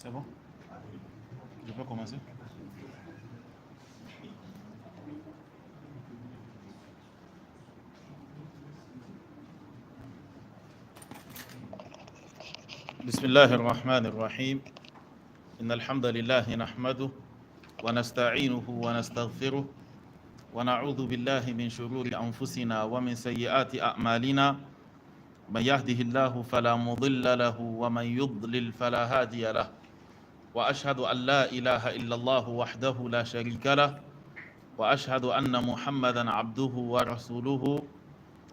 C'est bon? Je peux commencer? بسم الله الرحمن الرحيم إن الحمد لله نحمده ونستعينه ونستغفره ونعوذ بالله من شرور أنفسنا ومن سيئات أعمالنا من يهده الله فلا مضل له ومن يضلل فلا هادي له وأشهد أن لا إله إلا الله وحده لا شريك له وأشهد أن محمدا عبده ورسوله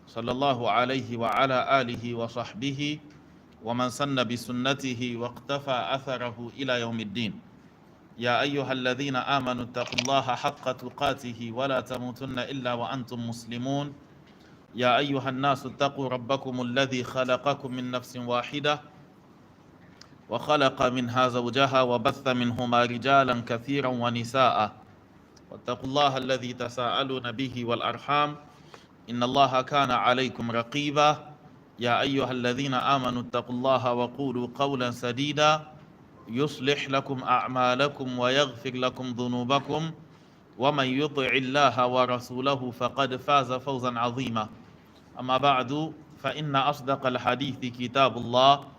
صلى الله عليه وعلى آله وصحبه ومن سن بسنته واقتفى أثره إلى يوم الدين يا أيها الذين آمنوا اتقوا الله حق تقاته ولا تموتن إلا وأنتم مسلمون يا أيها الناس اتقوا ربكم الذي خلقكم من نفس واحدة وخلق منها زوجها وبث منهما رجالا كثيرا ونساء واتقوا الله الذي تساءلون به والأرحام إن الله كان عليكم رقيبا يا أيها الذين آمنوا اتقوا الله وقولوا قولا سديدا يصلح لكم أعمالكم ويغفر لكم ذنوبكم ومن يطع الله ورسوله فقد فاز فوزا عظيما أما بعد فإن أصدق الحديث كتاب الله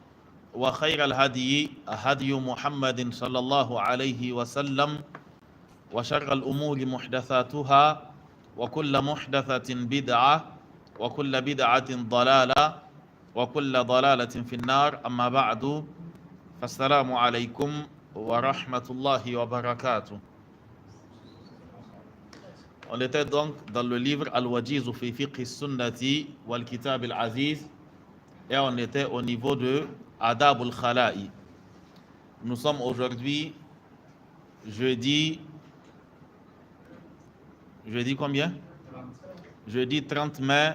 وخير الهدي هدي محمد صلى الله عليه وسلم وشر الأمور محدثاتها وكل محدثة بدعة وكل بدعة ضلالة وكل ضلالة في النار أما بعد فالسلام عليكم ورحمة الله وبركاته. On était donc dans le livre Al-Wajiz fi fiqh sunnati wal kitab al-aziz et on était au niveau de Adab al-Khala'i. Nous sommes aujourd'hui jeudi combien? Jeudi 30 mai.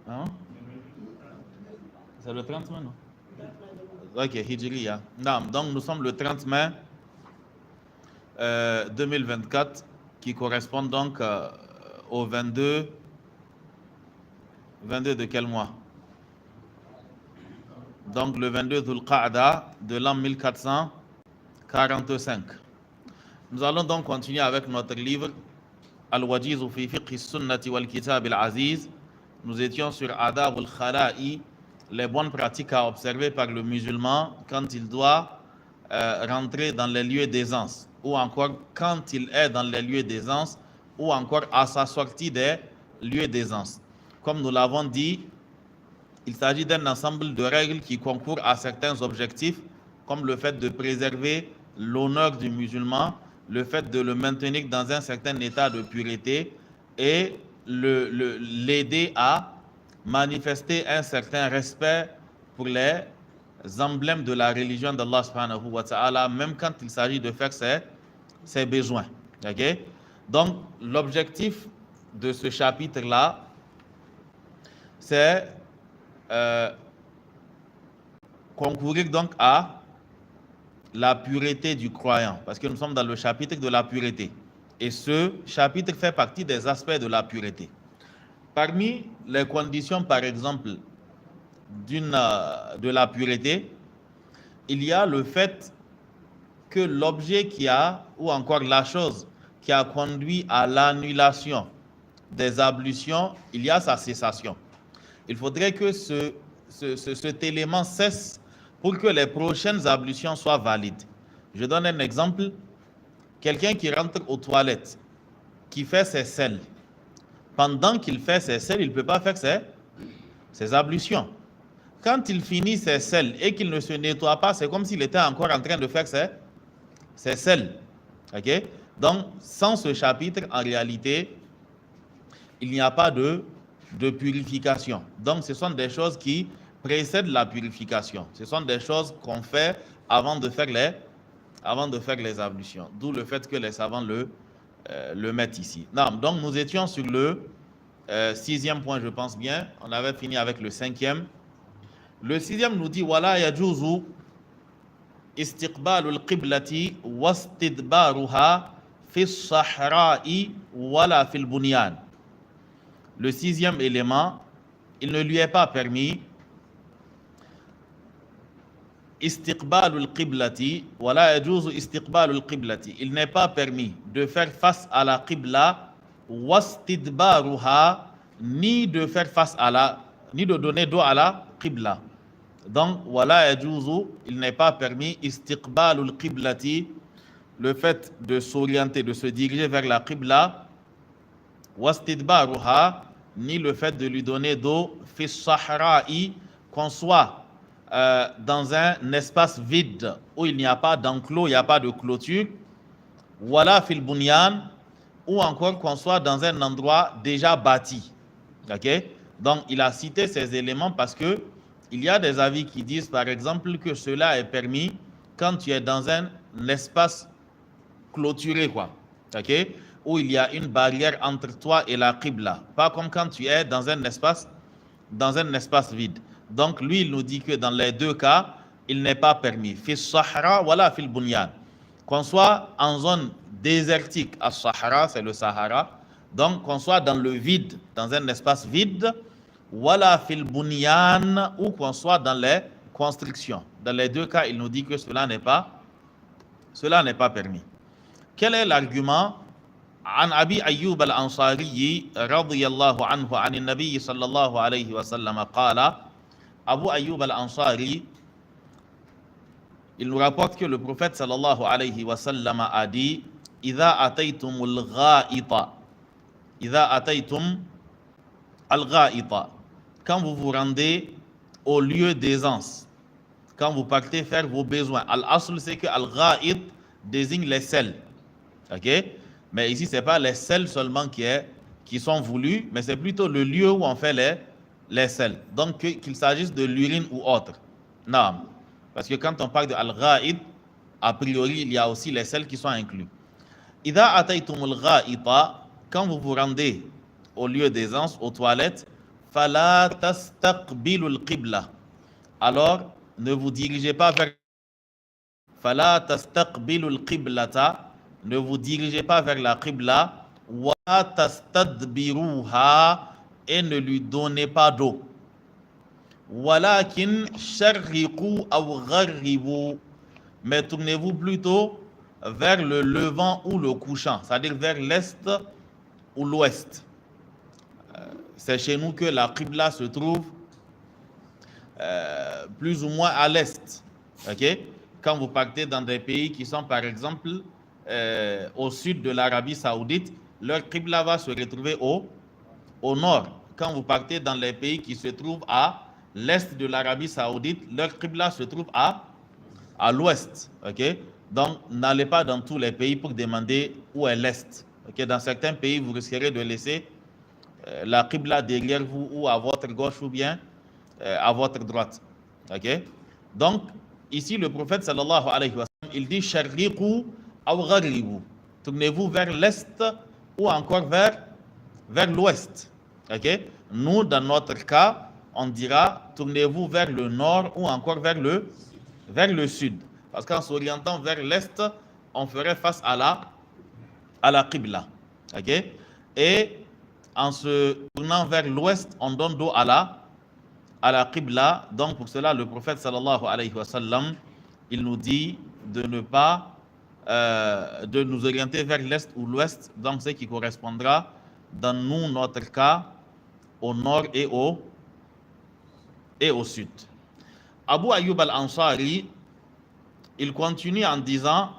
Hein? C'est le 30 mai, non? Ok, Hijriya. Donc nous sommes le 30 mai 2024 qui correspond donc au 22 de quel mois? Donc le 22 Dhul Qa'da de l'an 1445. Nous allons donc continuer avec notre livre Al-Wajiz fi fiqh sunnati wal kitab al-aziz. Nous étions sur Adab al-Khala'i, les bonnes pratiques à observer par le musulman quand il doit rentrer dans les lieux d'aisance, ou encore quand il est dans les lieux d'aisance, ou encore à sa sortie des lieux d'aisance. Comme nous l'avons dit, il s'agit d'un ensemble de règles qui concourent à certains objectifs, comme le fait de préserver l'honneur du musulman, le fait de le maintenir dans un certain état de pureté et l'aider à manifester un certain respect pour les emblèmes de la religion d'Allah subhanahu wa ta'ala, même quand il s'agit de faire ses besoins. Okay? Donc, l'objectif de ce chapitre-là, c'est concourir donc à la pureté du croyant, parce que nous sommes dans le chapitre de la pureté. Et ce chapitre fait partie des aspects de la pureté. Parmi les conditions, par exemple, de la pureté, il y a le fait que l'objet qui a, ou encore la chose qui a conduit à l'annulation des ablutions, il y a sa cessation. Il faudrait que cet élément cesse pour que les prochaines ablutions soient valides. Je donne un exemple. Quelqu'un qui rentre aux toilettes, qui fait ses selles, pendant qu'il fait ses selles, il ne peut pas faire ses ablutions. Quand il finit ses selles et qu'il ne se nettoie pas, c'est comme s'il était encore en train de faire ses selles. Okay? Donc, sans ce chapitre, en réalité, il n'y a pas de purification. Donc, ce sont des choses qui précèdent la purification. Ce sont des choses qu'on fait avant de faire les ablutions. D'où le fait que les savants le mettent ici. Non, donc nous étions sur le 6e point, je pense bien. On avait fini avec le 5e. Le 6e nous dit wala yajuzu istiqbalu al-qiblati wastidbaruha fi as-sahra'i wala fi al-bunyan. Le 6e élément, il ne lui est pas permis istiqbal al-qiblati wa la yajuzu istiqbal al-qiblati. Il n'est pas permis de faire face à la qibla wastidbaruha, ni de faire face à la, ni de donner dos à la qibla. Donc, wala yajuzu, il n'est pas permis istiqbal al-qiblati, le fait de s'orienter, de se diriger vers la qibla, wastidbaruha, ni le fait de lui donner dos, fi sahra'i, qu'on soit dans un espace vide où il n'y a pas d'enclos, il n'y a pas de clôture, wala fil bunyan, ou encore qu'on soit dans un endroit déjà bâti. Ok? Donc, il a cité ces éléments parce que il y a des avis qui disent, par exemple, que cela est permis quand tu es dans un espace clôturé, quoi. Ok? Où il y a une barrière entre toi et la qibla. Pas comme quand tu es dans un espace vide. Donc, lui, il nous dit que dans les deux cas, il n'est pas permis. Fi sahara, wala fil bunyan. Qu'on soit en zone désertique, à Sahara, c'est le Sahara. Donc, qu'on soit dans le vide, dans un espace vide, wala fil bunyan, ou qu'on soit dans les constructions. Dans les deux cas, il nous dit que cela n'est pas permis. Quel est l'argument? عن أبي أيوب الأنصاري رضي الله عنه عن النبي صلى الله عليه وسلم قال Abu Ayyub al-Ansari, il nous rapporte que le prophète sallallahu alayhi wa sallam a dit إذا أتيتم الغائط, quand vous vous rendez au lieu d'aisance, quand vous partez faire vos besoins. Al-Asl, c'est que al-Gha'id désigne les selles. Ok? Mais ici, ce n'est pas les selles seulement qui sont voulus, mais c'est plutôt le lieu où on fait les selles. Donc, qu'il s'agisse de l'urine ou autre. Non. Parce que quand on parle de al-Gha'id, a priori, il y a aussi les selles qui sont inclus. Idha ataytumul gha'ita, quand vous vous rendez au lieu d'aisance, aux toilettes, fala tastaqbilul qibla. Alors, ne vous dirigez pas vers fala tastaqbilul qiblata, ne vous dirigez pas vers la qibla, wa tastadbiruha, et ne lui donnez pas d'eau. Walakin sharriqu aw gharribu, mais tournez-vous plutôt vers le levant ou le couchant, c'est-à-dire vers l'est ou l'ouest. C'est chez nous que la qibla se trouve plus ou moins à l'est. Ok? Quand vous partez dans des pays qui sont par exemple au sud de l'Arabie Saoudite, leur qibla va se retrouver au nord. Quand vous partez dans les pays qui se trouvent à l'est de l'Arabie Saoudite, leur qibla se trouve à l'ouest. Ok? Donc, n'allez pas dans tous les pays pour demander où est l'est. Ok? Dans certains pays, vous risquerez de laisser la qibla derrière vous ou à votre gauche ou bien à votre droite. Ok? Donc, ici, le prophète sallallahu alayhi wa sallam, il dit sharriqu aw gharribu. Tournez-vous vers l'est ou encore vers l'ouest. Ok? Nous, dans notre cas, on dira tournez-vous vers le nord ou encore vers le sud. Parce qu'en s'orientant vers l'est, on ferait face à la qibla. Ok? Et en se tournant vers l'ouest, on donne dos à la qibla. Donc pour cela, le prophète sallallahu alayhi wa sallam, il nous dit de ne pas de nous orienter vers l'est ou l'ouest, donc ce qui correspondra dans notre cas au nord et au sud. Abu Ayyub al-Ansari, il continue en disant,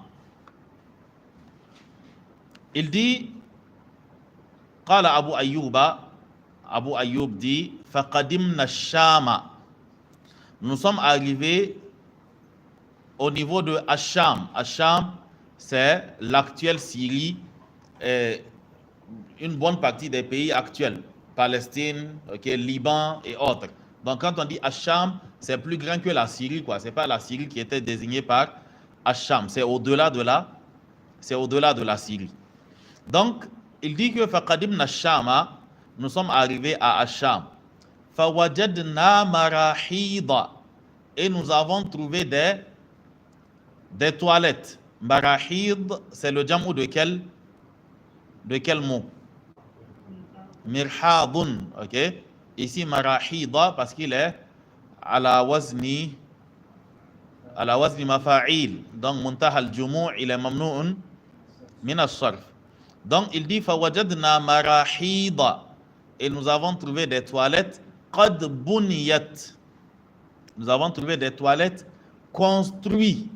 il dit, قال Abu Ayyub dit, فقدمنا الشام, nous sommes arrivés au niveau de Asham. Asham, c'est l'actuelle Syrie, une bonne partie des pays actuels, Palestine, okay, Liban et autres. Donc quand on dit Asham, c'est plus grand que la Syrie, quoi. C'est pas la Syrie qui était désignée par Asham, c'est au-delà de la Syrie. Donc il dit que faqadimna Shama, nous sommes arrivés à Asham. Fawajadna marahida, et nous avons trouvé des toilettes. Marahid, c'est le jam'u de quel mot? Mirhadun, ok? Ici marahida parce qu'il est à la wazni ala wazni mafa'il. Donc, muntaha al-jumu' il est mamnu'un min as-sarf. Donc, il dit fawajadna marahida. Et nous avons trouvé des toilettes qad buniyat. Nous avons trouvé des toilettes construites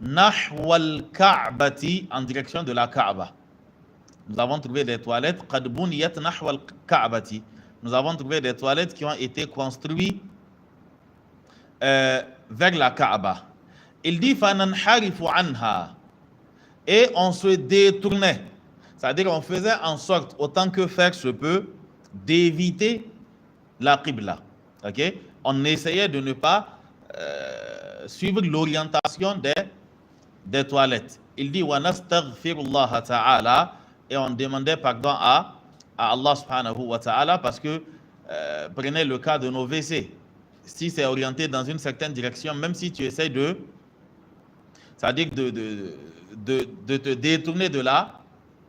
nahwal ka'bati, en direction de la Kaaba. Nous avons trouvé des toilettes qad buniyat nahwal ka'bati. Nous avons trouvé des toilettes qui ont été construites vers la Kaaba. Il dit fananharifu anha. Et on se détournait. C'est-à-dire qu'on faisait en sorte, autant que faire se peut, d'éviter la qibla. Okay? On essayait de ne pas suivre l'orientation des toilettes. Il dit wa nastaghfirullah ta'ala, et on demandait pardon à Allah subhanahu wa ta'ala, parce que prenez le cas de nos WC. Si c'est orienté dans une certaine direction, même si tu essaies c'est-à-dire de te détourner de la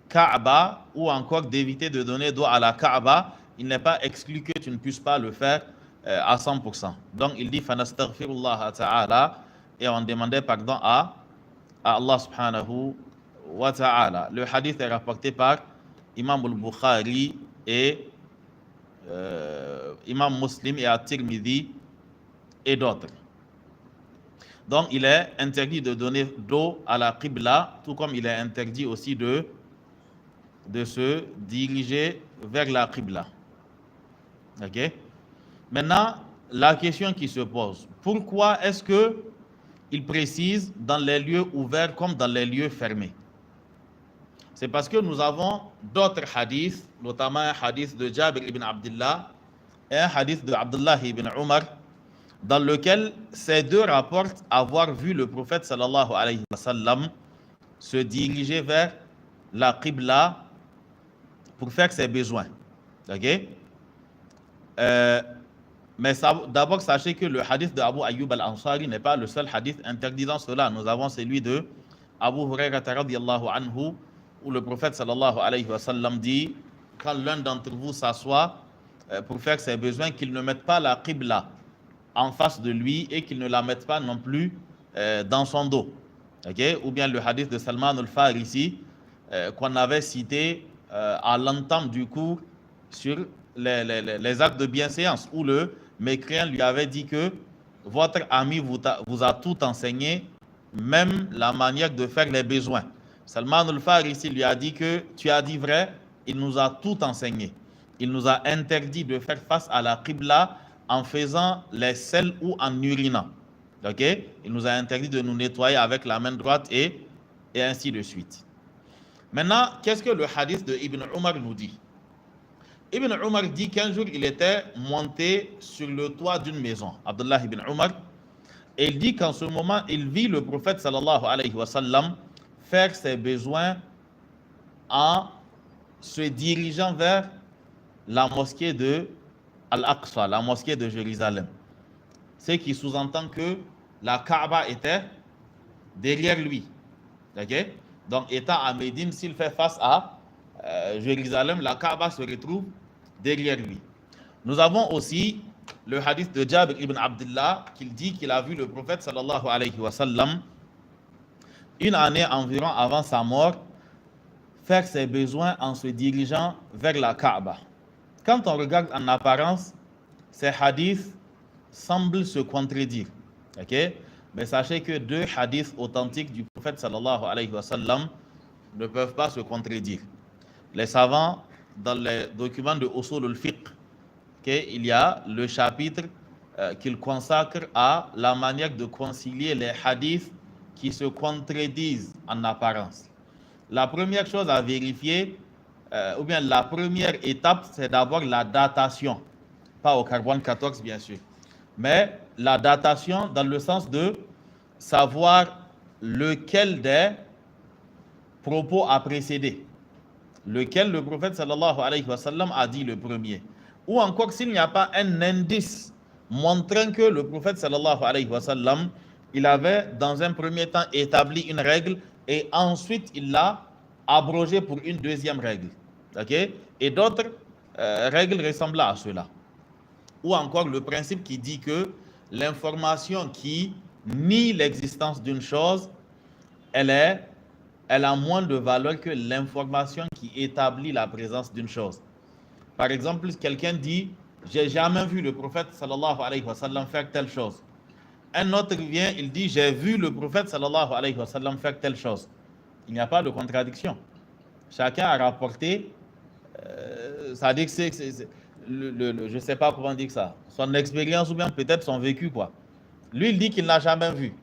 Kaaba, ou encore d'éviter de donner dos à la Kaaba, il n'est pas exclu que tu ne puisses pas le faire à 100%. Donc il dit fanastaghfirullah ta'ala, et on demandait pardon à Allah subhanahu wa ta'ala. Le hadith est rapporté par Imam al-Bukhari et Imam Muslim et At-Tirmidhi et d'autres. Donc il est interdit de donner dos à la Qibla, tout comme il est interdit aussi de se diriger vers la Qibla. Ok? Maintenant, la question qui se pose, pourquoi est-ce qu'il précise dans les lieux ouverts comme dans les lieux fermés? C'est parce que nous avons d'autres hadiths, notamment un hadith de Jabir ibn Abdullah et un hadith de Abdullah ibn Umar, dans lequel ces deux rapportent avoir vu le prophète sallallahu alayhi wa sallam se diriger vers la Qibla pour faire ses besoins. Ok? Mais d'abord, sachez que le hadith de Abu Ayyub al-Ansari n'est pas le seul hadith interdisant cela. Nous avons celui de Abu Hurairah radiyallahu anhu, où le prophète sallallahu alayhi wa sallam dit, quand l'un d'entre vous s'assoit pour faire ses besoins, qu'il ne mette pas la Qibla en face de lui et qu'il ne la mette pas non plus dans son dos. Okay? Ou bien le hadith de Salman al-Farisi qu'on avait cité à l'entame du cours sur les actes de bienséance, où le mécréant lui avait dit que votre ami vous a tout enseigné, même la manière de faire les besoins. Salman al-Farisi lui a dit que tu as dit vrai, il nous a tout enseigné. Il nous a interdit de faire face à la Qibla en faisant les selles ou en urinant. Okay? Il nous a interdit de nous nettoyer avec la main droite et ainsi de suite. Maintenant, qu'est-ce que le hadith de Ibn Umar nous dit? Ibn Umar dit qu'un jour, il était monté sur le toit d'une maison, Abdullah ibn Umar, et il dit qu'en ce moment, il vit le prophète sallallahu alayhi wa sallam faire ses besoins en se dirigeant vers la mosquée de Al-Aqsa, la mosquée de Jérusalem. Ce qui sous-entend que la Kaaba était derrière lui. Okay? Donc, étant à Médine, s'il fait face à Jérusalem, la Kaaba se retrouve derrière lui. Nous avons aussi le hadith de Jabir ibn Abdullah qui dit qu'il a vu le prophète sallallahu alayhi wa sallam une année environ avant sa mort faire ses besoins en se dirigeant vers la Kaaba. Quand on regarde en apparence, ces hadiths semblent se contredire. Okay? Mais sachez que deux hadiths authentiques du prophète sallallahu alayhi wa sallam ne peuvent pas se contredire. Les savants, dans les documents de Usul al-Fiqh, il y a le chapitre qu'ils consacrent à la manière de concilier les hadiths qui se contredisent en apparence. La première chose à vérifier, ou bien la première étape, c'est d'abord la datation. Pas au carbone 14, bien sûr. Mais la datation dans le sens de savoir lequel des propos a précédé. Lequel le prophète sallallahu alayhi wa sallam a dit le premier. Ou encore s'il n'y a pas un indice montrant que le prophète sallallahu alayhi wa sallam, il avait dans un premier temps établi une règle et ensuite il l'a abrogée pour une deuxième règle. Okay? Et d'autres règles ressemblant à cela. Ou encore le principe qui dit que l'information qui nie l'existence d'une chose, elle a moins de valeur que l'information qui établit la présence d'une chose. Par exemple, quelqu'un dit « J'ai jamais vu le prophète sallallahu alayhi wa sallam faire telle chose ». Un autre vient, il dit « J'ai vu le prophète sallallahu alayhi wa sallam faire telle chose ». Il n'y a pas de contradiction. Chacun a rapporté, ça dit que c'est je ne sais pas comment dire ça, son expérience ou bien peut-être son vécu, quoi. Lui, il dit qu'il n'a jamais vu.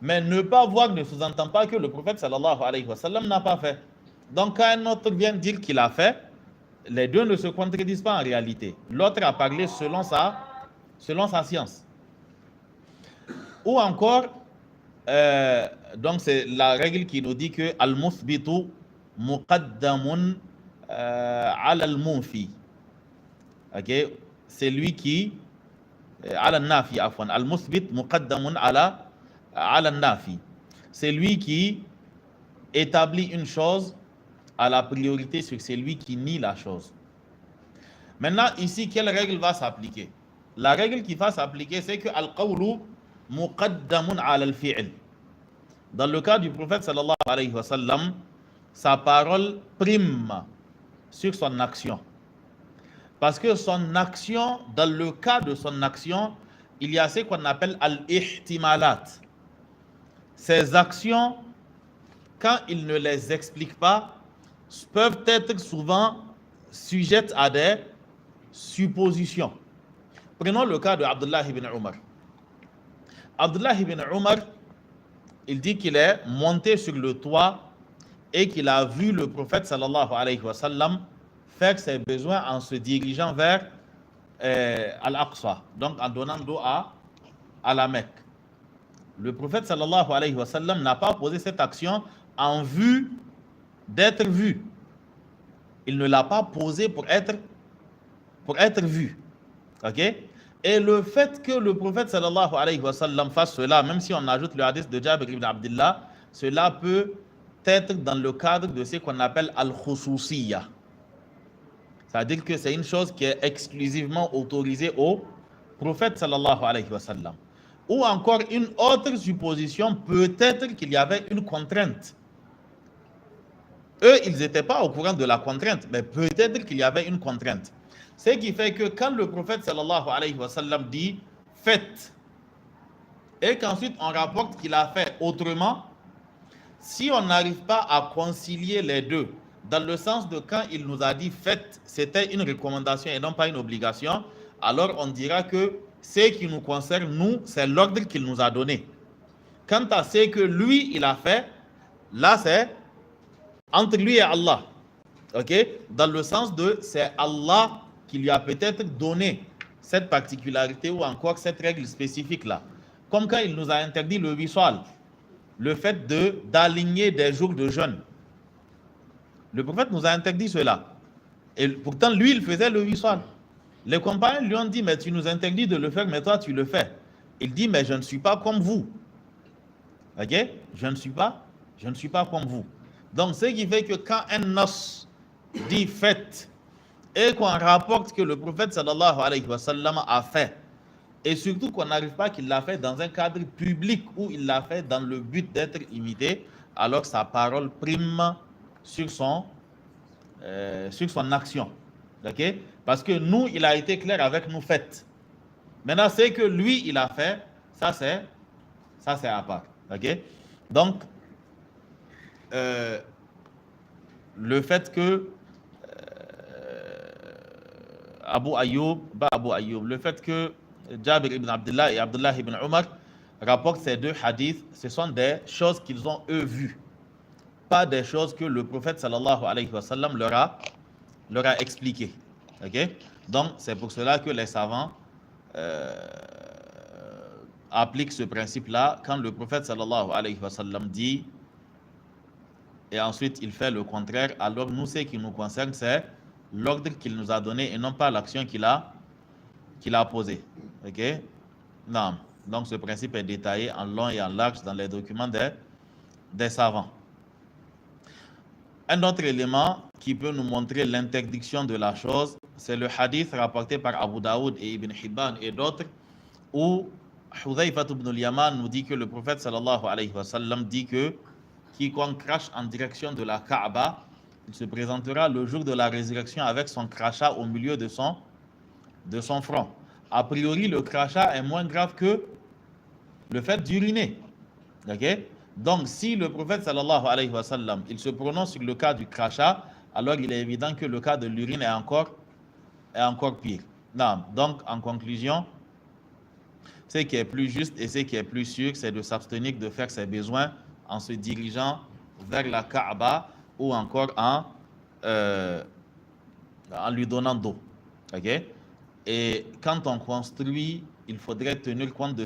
Mais ne pas voir ne sous-entend pas que le prophète sallallahu alayhi wa sallam n'a pas fait. Donc, quand un autre vient dire qu'il a fait, les deux ne se contredisent pas en réalité. L'autre a parlé selon sa science. Ou encore, donc c'est la règle qui nous dit que al-muthbitu muqaddamun ala al-munfi. Ok, c'est lui qui ala al-nafi afwan. Al-muthbit muqaddamun ala al-nafi. C'est lui qui établit une chose à la priorité sur celui qui nie la chose. Maintenant, ici, quelle règle va s'appliquer? La règle qui va s'appliquer, c'est que al-qawlu muqaddamun ala al-fi'l. Dans le cas du prophète sallallahu alayhi wa sallam, sa parole prime sur son action. Parce que son action, dans le cas de son action, il y a ce qu'on appelle al-ihtimalat. Ces actions, quand il ne les explique pas, peuvent être souvent sujettes à des suppositions. Prenons le cas de Abdullah ibn Umar. Abdullah ibn Umar, il dit qu'il est monté sur le toit et qu'il a vu le prophète sallallahu alayhi wa sallam faire ses besoins en se dirigeant vers Al-Aqsa, donc en donnant dos à la Mecque. Le prophète sallallahu alayhi wa sallam n'a pas posé cette action en vue d'être vu. Il ne l'a pas posé pour être vu. Ok? Et le fait que le prophète sallallahu alayhi wa sallam fasse cela, même si on ajoute le hadith de Jabir ibn Abdullah, cela peut être dans le cadre de ce qu'on appelle al-khususiyya. C'est-à-dire que c'est une chose qui est exclusivement autorisée au prophète sallallahu alayhi wa sallam. Ou encore une autre supposition, peut-être qu'il y avait une contrainte. Eux, ils n'étaient pas au courant de la contrainte, mais peut-être qu'il y avait une contrainte. Ce qui fait que quand le prophète sallallahu alayhi wa sallam dit « faites » et qu'ensuite on rapporte qu'il a fait autrement, si on n'arrive pas à concilier les deux, dans le sens de quand il nous a dit « faites », c'était une recommandation et non pas une obligation, alors on dira que ce qui nous concerne, nous, c'est l'ordre qu'il nous a donné. Quant à ce que lui, il a fait, là c'est entre lui et Allah. Ok? Dans le sens de c'est Allah qui lui a peut-être donné cette particularité ou encore cette règle spécifique-là. Comme quand il nous a interdit le wisal, le fait d'aligner des jours de jeûne. Le prophète nous a interdit cela. Et pourtant, lui, il faisait le wisal. Les compagnons lui ont dit, mais tu nous interdis de le faire, mais toi, tu le fais. Il dit, mais je ne suis pas comme vous. Ok? Je ne suis pas comme vous. Donc, ce qui fait que quand un nos dit faites et qu'on rapporte que le prophète sallallahu alayhi wa sallam a fait, et surtout qu'on n'arrive pas qu'il l'a fait dans un cadre public où il l'a fait dans le but d'être imité, alors sa parole prime sur son action. Ok? Parce que nous, il a été clair avec nous faites. Maintenant, ce que lui, il a fait, ça c'est à part. Ok? Donc, le fait que le fait que Jabir ibn Abdullah et Abdullah ibn Umar rapportent ces deux hadiths, ce sont des choses qu'ils ont eux vues, pas des choses que le prophète sallallahu alayhi wa sallam leur a expliquées. Okay? Donc, c'est pour cela que les savants appliquent ce principe-là quand le prophète sallallahu alayhi wa sallam dit et ensuite il fait le contraire, alors nous, ce qui nous concerne, c'est l'ordre qu'il nous a donné et non pas l'action qu'il a posée. Ok? Non. Donc ce principe est détaillé en long et en large dans les documents des savants. Un autre élément qui peut nous montrer l'interdiction de la chose, c'est le hadith rapporté par Abu Daoud et Ibn Hibban et d'autres, où Hudhayfa ibn al-Yaman nous dit que le prophète sallallahu alayhi wa sallam dit que quiconque crache en direction de la Kaaba, il se présentera le jour de la résurrection avec son crachat au milieu de son front. A priori, le crachat est moins grave que le fait d'uriner. Okay? Donc, si le prophète sallallahu alayhi wa sallam, il se prononce sur le cas du crachat, alors il est évident que le cas de l'urine est encore pire. Non. Donc, en conclusion, ce qui est plus juste et ce qui est plus sûr, c'est de s'abstenir de faire ses besoins en se dirigeant vers la Kaaba ou encore en lui donnant d'eau. Okay? Et quand on construit, il faudrait tenir compte de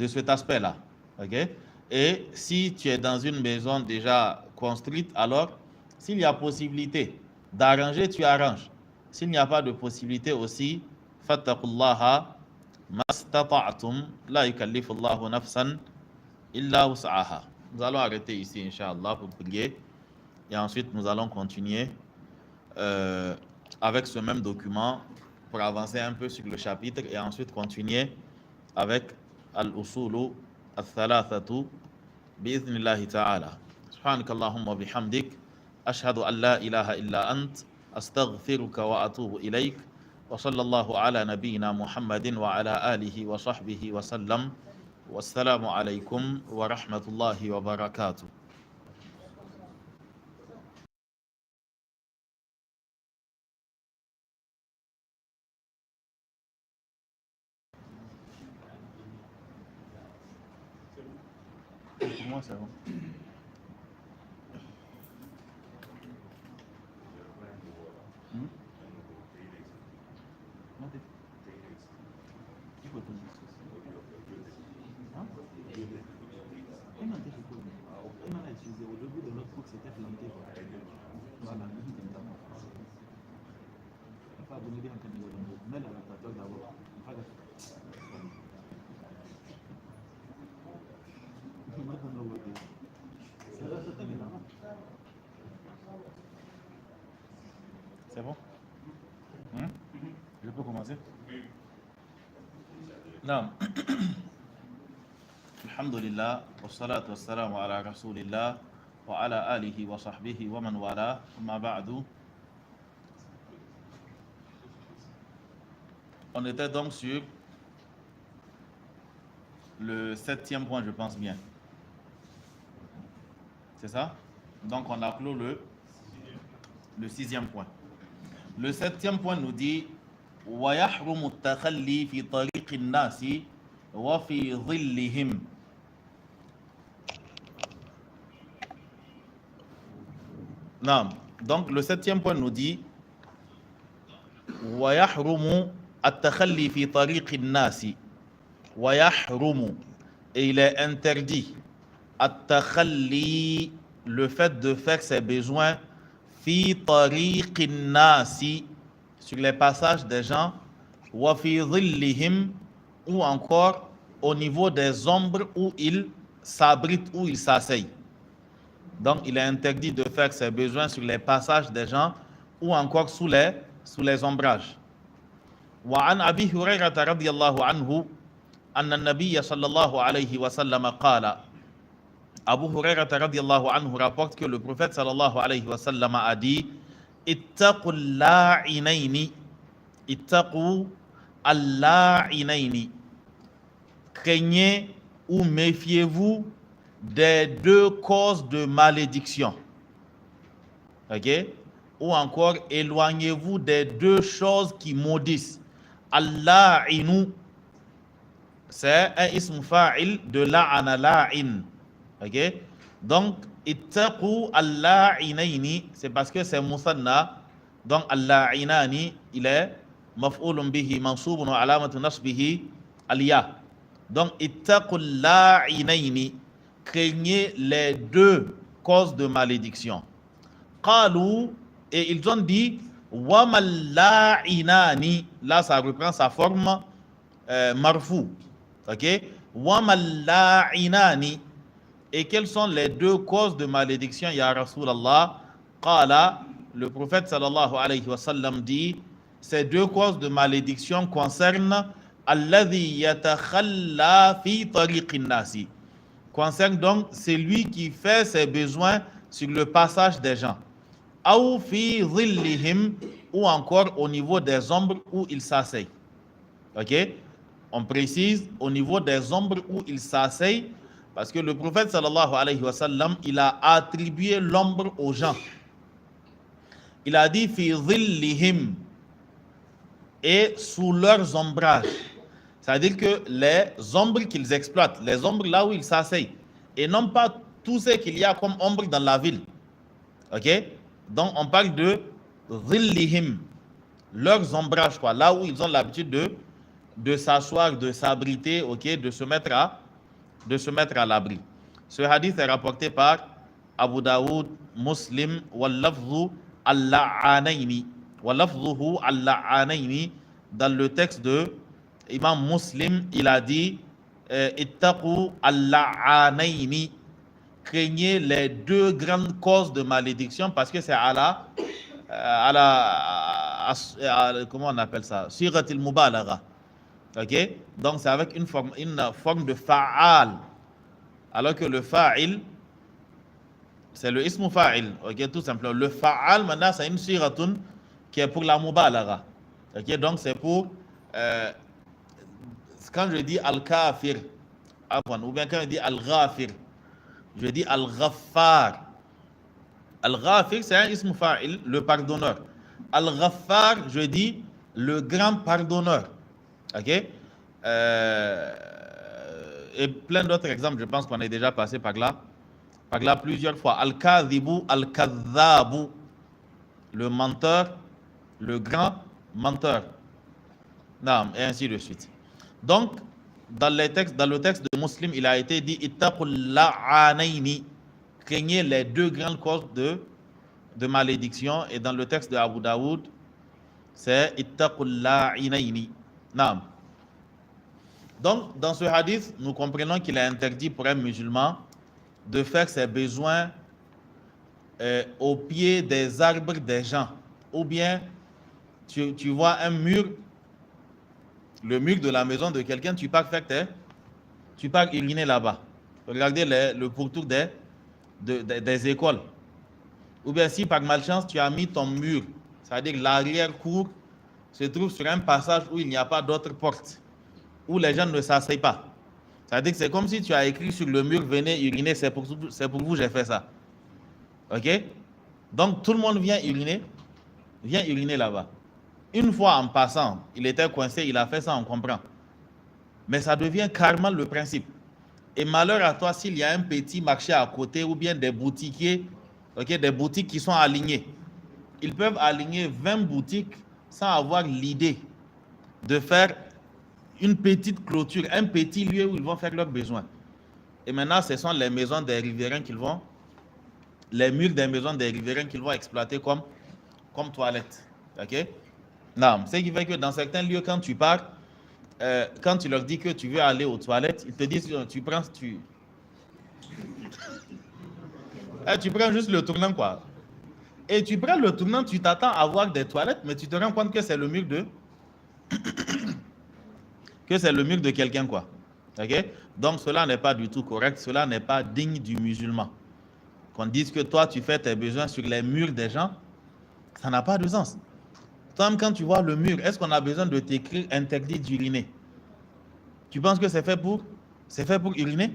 cet aspect-là. Okay? Et si tu es dans une maison déjà construite, alors s'il y a possibilité d'arranger, tu arranges. S'il n'y a pas de possibilité aussi, fattaqullaha mastata'tum la yukallifullahu nafsan illa wus'aha. Nous allons arrêter ici, Inch'Allah, pour prier. Et ensuite, nous allons continuer avec ce même document pour avancer un peu sur le chapitre et ensuite continuer avec al-usulu al-thalathatu bi'idhnillahi ta'ala. Subhanakallahumma bihamdik. Ashhadu an la ilaha illa ant. Astaghfiruka wa atubu ilayk. Wa sallallahu ala nabiyyina Muhammadin wa ala alihi wa sahbihi wa sallam. Wassalamu alaykum wa rahmatullahi wa barakatuh. Pour moi, c'est bon. Au début de notre cours, c'était planté. Voilà. Il faut abonner bien quand il est l'adaptateur d'abord. C'est bon? Je peux commencer? Non. Alhamdulillah, wassalatu wassalamu ala rasulillah wa ala alihi wa sahbihi wa man wala, amma ba'du. On était donc sur le 7e point, je pense bien. C'est ça? Donc on a clos le 6e point. Le 7e point nous dit وَيَحْرُمُ التَّخَلِّي فِي طَرِيقِ النَّاسِ وَفِي ظِلِّهِمْ. Non. Donc le 7e point nous dit وَيَحْرُمُ التَّخَلِّي فِي طَرِيقِ النَّاسِ وَيَحْرُمُ. Et il est interdit التَّخَلِّي, le fait de faire ses besoins fi tariqin nasi, sur les passages des gens, wa fi dhillihim, ou encore au niveau des ombres où ils s'abritent, où ils s'asseyent. Donc il est interdit de faire ses besoins sur les passages des gens ou encore sous les ombrages. Wa an Abi Hurayrata radiyallahu anhu anna an-nabiyya sallallahu alayhi wa sallam qala. Abu Hurayrata radiyallahu anhu rapporte que le prophète sallallahu alayhi wa sallam a dit ittaqu al-la'inaini, ittaqu al-la'inaini, craignez ou méfiez-vous des deux causes de malédiction. Ok? Ou encore éloignez-vous des deux choses qui maudissent. Al-la'inu, c'est un ism fa'il de la'ana la'in. Ok? Donc, ittaqu al-la'inaini, c'est parce que c'est musanna. Donc, al-la'inani, il est maf'ulun bihi, mansubun wa alamatu nasbihi al-ya. Donc, ittaqu al-la'inaini, craignez les deux causes de malédiction. Qalu, et ils ont dit wa mal la'inani, là ça reprend sa forme marfou. Ok? Wa mal la'inani. Et quelles sont les deux causes de malédiction, ya Rasulallah? Qala, le prophète sallallahu alayhi wa sallam dit, ces deux causes de malédiction concernent alladhi yatakhalla fi tariqin nasi, concerne donc celui qui fait ses besoins sur le passage des gens. Aw fi dhillihim, ou encore au niveau des ombres où il s'asseye. Ok? On précise au niveau des ombres où il s'asseye, parce que le prophète sallallahu alayhi wa sallam, il a attribué l'ombre aux gens. Il a dit fi dhillihim, et sous leurs ombrages. C'est-à-dire que les ombres qu'ils exploitent, les ombres là où ils s'asseyent, et non pas tout ce qu'il y a comme ombre dans la ville. Ok? Donc on parle de dhillihim, leurs ombrages, quoi, là où ils ont l'habitude de s'asseoir, de s'abriter, ok, de se mettre à l'abri. Ce hadith est rapporté par Abu Daoud, Muslim, wal-lafzu al-la'anayni. Wal-lafzuhu al-la'anayni. Dans le texte de Imam Muslim, il a dit ittaqu al-la'anayni. Craignez les deux grandes causes de malédiction, parce que c'est comment on appelle ça, siratil mubalagha. Ok, donc c'est avec une forme de fa'al, alors que le fa'il c'est le ismu fa'il. Ok, tout simplement le fa'al maintenant c'est une siratun qui est pour la mubalagha. Ok, donc c'est pour quand je dis al-kafir, ou bien quand je dis al-ghafir, je dis al-ghaffar. Al-Ghafir, c'est un ism fa'il, le pardonneur. Al-Ghaffar, je dis le grand pardonneur. Ok? Et plein d'autres exemples, je pense qu'on est déjà passé par là plusieurs fois. Al-Kadhibu, Al-Kadhabu, le menteur, le grand menteur. Non, et ainsi de suite. Donc, dans le texte de Muslim, il a été dit ittaqul la'anayni, craignez les deux grandes causes de malédiction. Et dans le texte de Abu Daoud, c'est ittaqul la'inayni. Naam. Donc, dans ce hadith, nous comprenons qu'il est interdit pour un musulman de faire ses besoins au pied des arbres des gens. Ou bien, tu vois un mur, le mur de la maison de quelqu'un, tu pars uriner là-bas. Regardez le pourtour des écoles. Ou bien si par malchance tu as mis ton mur, c'est-à-dire l'arrière-cour se trouve sur un passage où il n'y a pas d'autre porte, où les gens ne s'asseyent pas. C'est-à-dire que c'est comme si tu as écrit sur le mur, venez uriner, c'est pour vous j'ai fait ça. Ok? Donc tout le monde vient uriner là-bas. Une fois en passant, il était coincé, il a fait ça, on comprend. Mais ça devient carrément le principe. Et malheur à toi s'il y a un petit marché à côté ou bien des boutiquiers, okay, des boutiques qui sont alignées. Ils peuvent aligner 20 boutiques sans avoir l'idée de faire une petite clôture, un petit lieu où ils vont faire leurs besoins. Et maintenant, ce sont les maisons des riverains les murs des maisons des riverains qu'ils vont exploiter comme toilettes. Ok? Non, ce qui fait que dans certains lieux, quand tu pars, quand tu leur dis que tu veux aller aux toilettes, ils te disent tu prends juste le tournant, quoi. Et tu prends le tournant, tu t'attends à voir des toilettes, mais tu te rends compte que c'est le mur de quelqu'un, quoi. Ok? Donc cela n'est pas du tout correct, cela n'est pas digne du musulman. Qu'on dise que toi tu fais tes besoins sur les murs des gens, ça n'a pas de sens. Toi-même, quand tu vois le mur, est-ce qu'on a besoin de t'écrire interdit d'uriner? Tu penses que c'est fait pour uriner?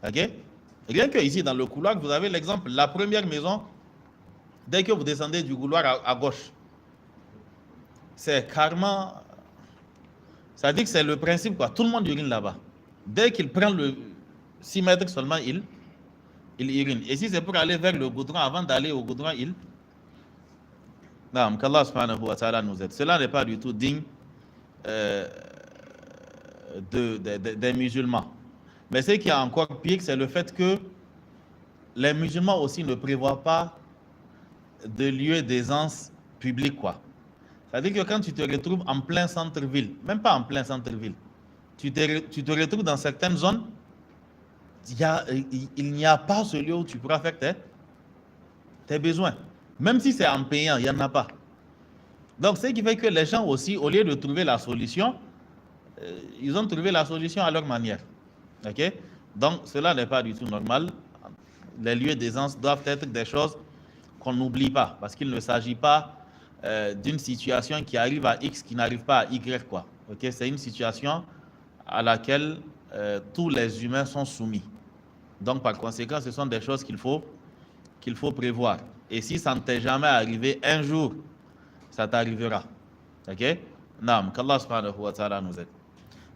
Ok? Rien que ici dans le couloir, vous avez l'exemple, la première maison, dès que vous descendez du couloir à gauche, c'est carrément, ça dit que c'est le principe, quoi. Tout le monde urine là-bas. Dès qu'il prend le 6 mètres seulement, il urine. Et si c'est pour aller vers le goudron, avant d'aller au goudron, non, qu'Allah subhanahu wa ta'ala nous aide. Cela n'est pas du tout digne des musulmans. Mais ce qui est encore pire, c'est le fait que les musulmans aussi ne prévoient pas de lieu d'aisance public, quoi. C'est-à-dire que quand tu te retrouves en plein centre-ville, même pas en plein centre-ville, tu te retrouves dans certaines zones, il n'y a pas ce lieu où tu pourras faire tes besoins. Même si c'est en payant, il n'y en a pas. Donc, ce qui fait que les gens aussi, au lieu de trouver la solution, ils ont trouvé la solution à leur manière. Ok? Donc, cela n'est pas du tout normal. Les lieux d'aisance doivent être des choses qu'on n'oublie pas, parce qu'il ne s'agit pas d'une situation qui arrive à X, qui n'arrive pas à Y, quoi. Ok? C'est une situation à laquelle tous les humains sont soumis. Donc, par conséquent, ce sont des choses qu'il faut prévoir. Et si ça ne t'est jamais arrivé, un jour, ça t'arrivera. Ok? Naam, qu'Allah subhanahu wa ta'ala nous aide.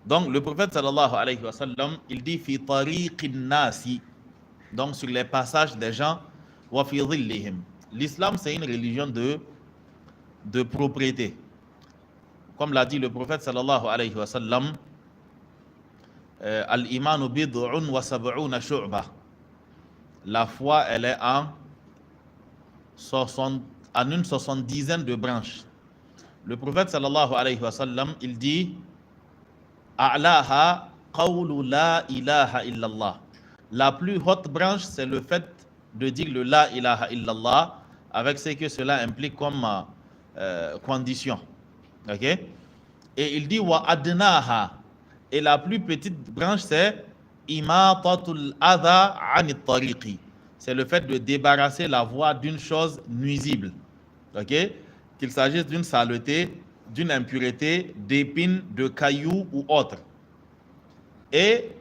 Donc, le prophète sallallahu alayhi wa sallam, il dit fi tariqin nasi, donc sur les passages des gens, wa fi dhillihim. L'islam, c'est une religion de propriété. Comme l'a dit le prophète sallallahu alayhi wa sallam, al-imanu bid'un wa sab'una shu'bah. La foi, elle est en une 70aine de branches. Le prophète sallallahu alayhi wa sallam, il dit A'laha qawlu la ilaha illallah. La plus haute branche, c'est le fait de dire le la ilaha illallah avec ce que cela implique comme condition. Ok? Et il dit wa adnaha. Et la plus petite branche, c'est imatatul adha anit tariqi. C'est le fait de débarrasser la voie d'une chose nuisible. Ok? Qu'il s'agisse d'une saleté, d'une impureté, d'épines, de cailloux ou autre. Et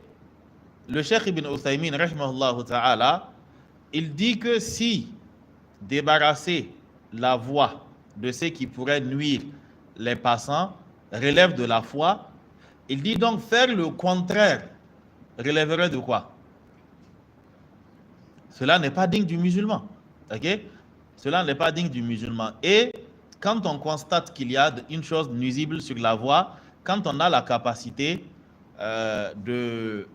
le Cheikh Ibn Uthaymin, rahimahullah ta'ala, il dit que si débarrasser la voie de ce qui pourrait nuire les passants relève de la foi, il dit donc faire le contraire relèverait de quoi? Cela n'est pas digne du musulman. Ok? Cela n'est pas digne du musulman. Et quand on constate qu'il y a une chose nuisible sur la voie, quand on a la capacité de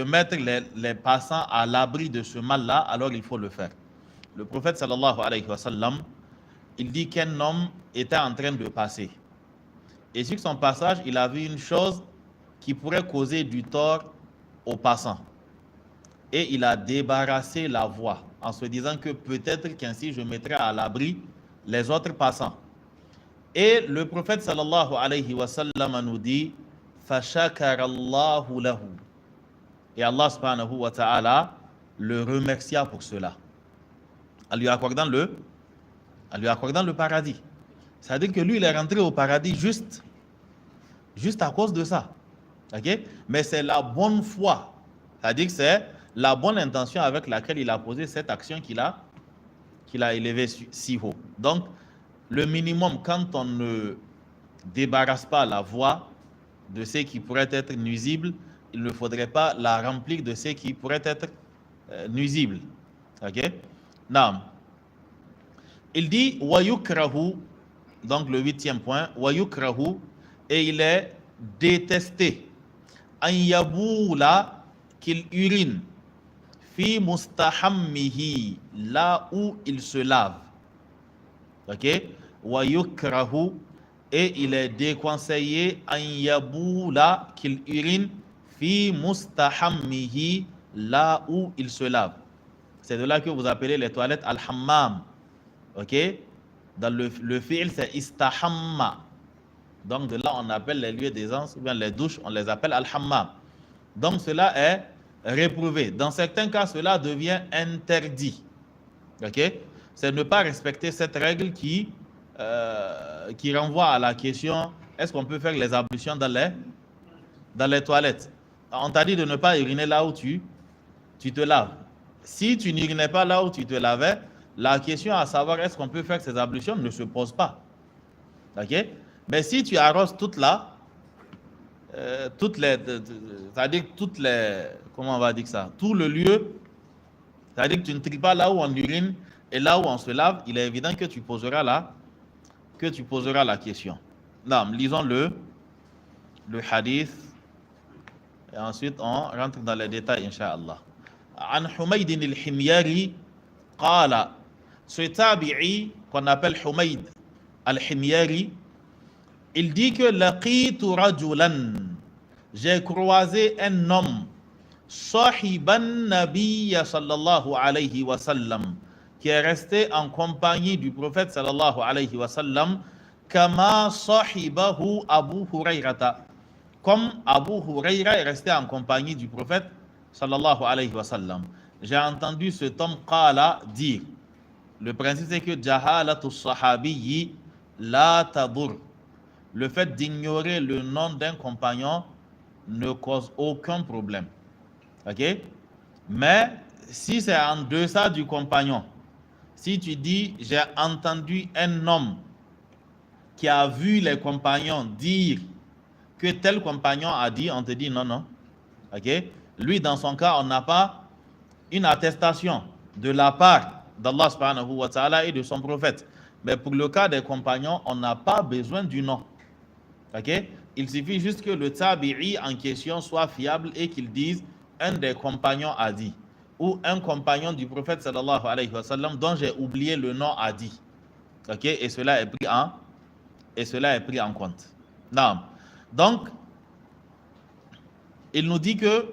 mettre les passants à l'abri de ce mal-là, alors il faut le faire. Le prophète sallallahu alayhi wa sallam, il dit qu'un homme était en train de passer. Et sur son passage, il a vu une chose qui pourrait causer du tort aux passants. Et il a débarrassé la voie en se disant que peut-être qu'ainsi je mettrai à l'abri les autres passants. Et le prophète sallallahu alayhi wa sallam nous dit Fashakarallahu lahu. Et Allah subhanahu wa ta'ala le remercia pour cela. En lui accordant le paradis. C'est-à-dire que lui, il est rentré au paradis juste à cause de ça. Okay? Mais c'est la bonne foi. C'est-à-dire que c'est la bonne intention avec laquelle il a posé cette action qu'il a élevée si haut. Donc, le minimum, quand on ne débarrasse pas la voie de ce qui pourrait être nuisible, il ne faudrait pas la remplir de ce qui pourrait être nuisible. Ok? Naam. Il dit wa yukrahu, donc le 8e point, wa yukrahu, et il est détesté an yaboula, qu'il urine fi mustahammihi, là où il se lave. Ok? Wa yukrahu, et il est déconseillé an yaboula, qu'il urine fi mustahammihi, là où il se lave. C'est de là que vous appelez les toilettes al-hammam. Ok? Dans le fi'l, c'est istahamma. Donc de là, on appelle les lieux d'aisance, ou bien les douches, on les appelle al-hammam. Donc cela est réprouvé. Dans certains cas, cela devient interdit. Ok? C'est ne pas respecter cette règle qui renvoie à la question, est-ce qu'on peut faire les ablutions dans les toilettes? On t'a dit de ne pas uriner là où tu te laves. Si tu n'urinais pas là où tu te lavais, la question à savoir est-ce qu'on peut faire ces ablutions ne se pose pas. Ok? Mais si tu arroses c'est-à-dire comment on va dire ça, tout le lieu, c'est-à-dire que tu ne tries pas là où on urine et là où on se lave, il est évident que tu poseras la question. Non, lisons le hadith et ensuite on rentre dans les détails, Inch'Allah. An Humayd al-Himyari qala, ce tabi'i qu'on appelle Humayd al-Himyari, il dit que laqitu rajulan, j'ai croisé un homme, sahiban nabiyya sallallahu alayhi wa sallam, qui est resté en compagnie du prophète sallallahu alayhi wa sallam Kama sahibahu Abu Hurayrata. Comme Abu Hurayra est resté en compagnie du prophète sallallahu alayhi wa sallam. J'ai entendu cet homme qala dire. Le principe c'est que jahalatu sahabiyyi la tadur. Le fait d'ignorer le nom d'un compagnon ne cause aucun problème. Ok? Mais si c'est en deçà du compagnon, si tu dis j'ai entendu un homme qui a vu les compagnons dire que tel compagnon a dit, on te dit non, non. Ok? Lui, dans son cas, on n'a pas une attestation de la part d'Allah subhanahu wa ta'ala et de son prophète. Mais pour le cas des compagnons, on n'a pas besoin du nom. Ok? Il suffit juste que le tabi'i en question soit fiable et qu'il dise un des compagnons a dit, ou un compagnon du prophète sallallahu alayhi wa sallam dont j'ai oublié le nom a dit. Ok? Et cela est pris en compte. Non. Donc, il nous dit que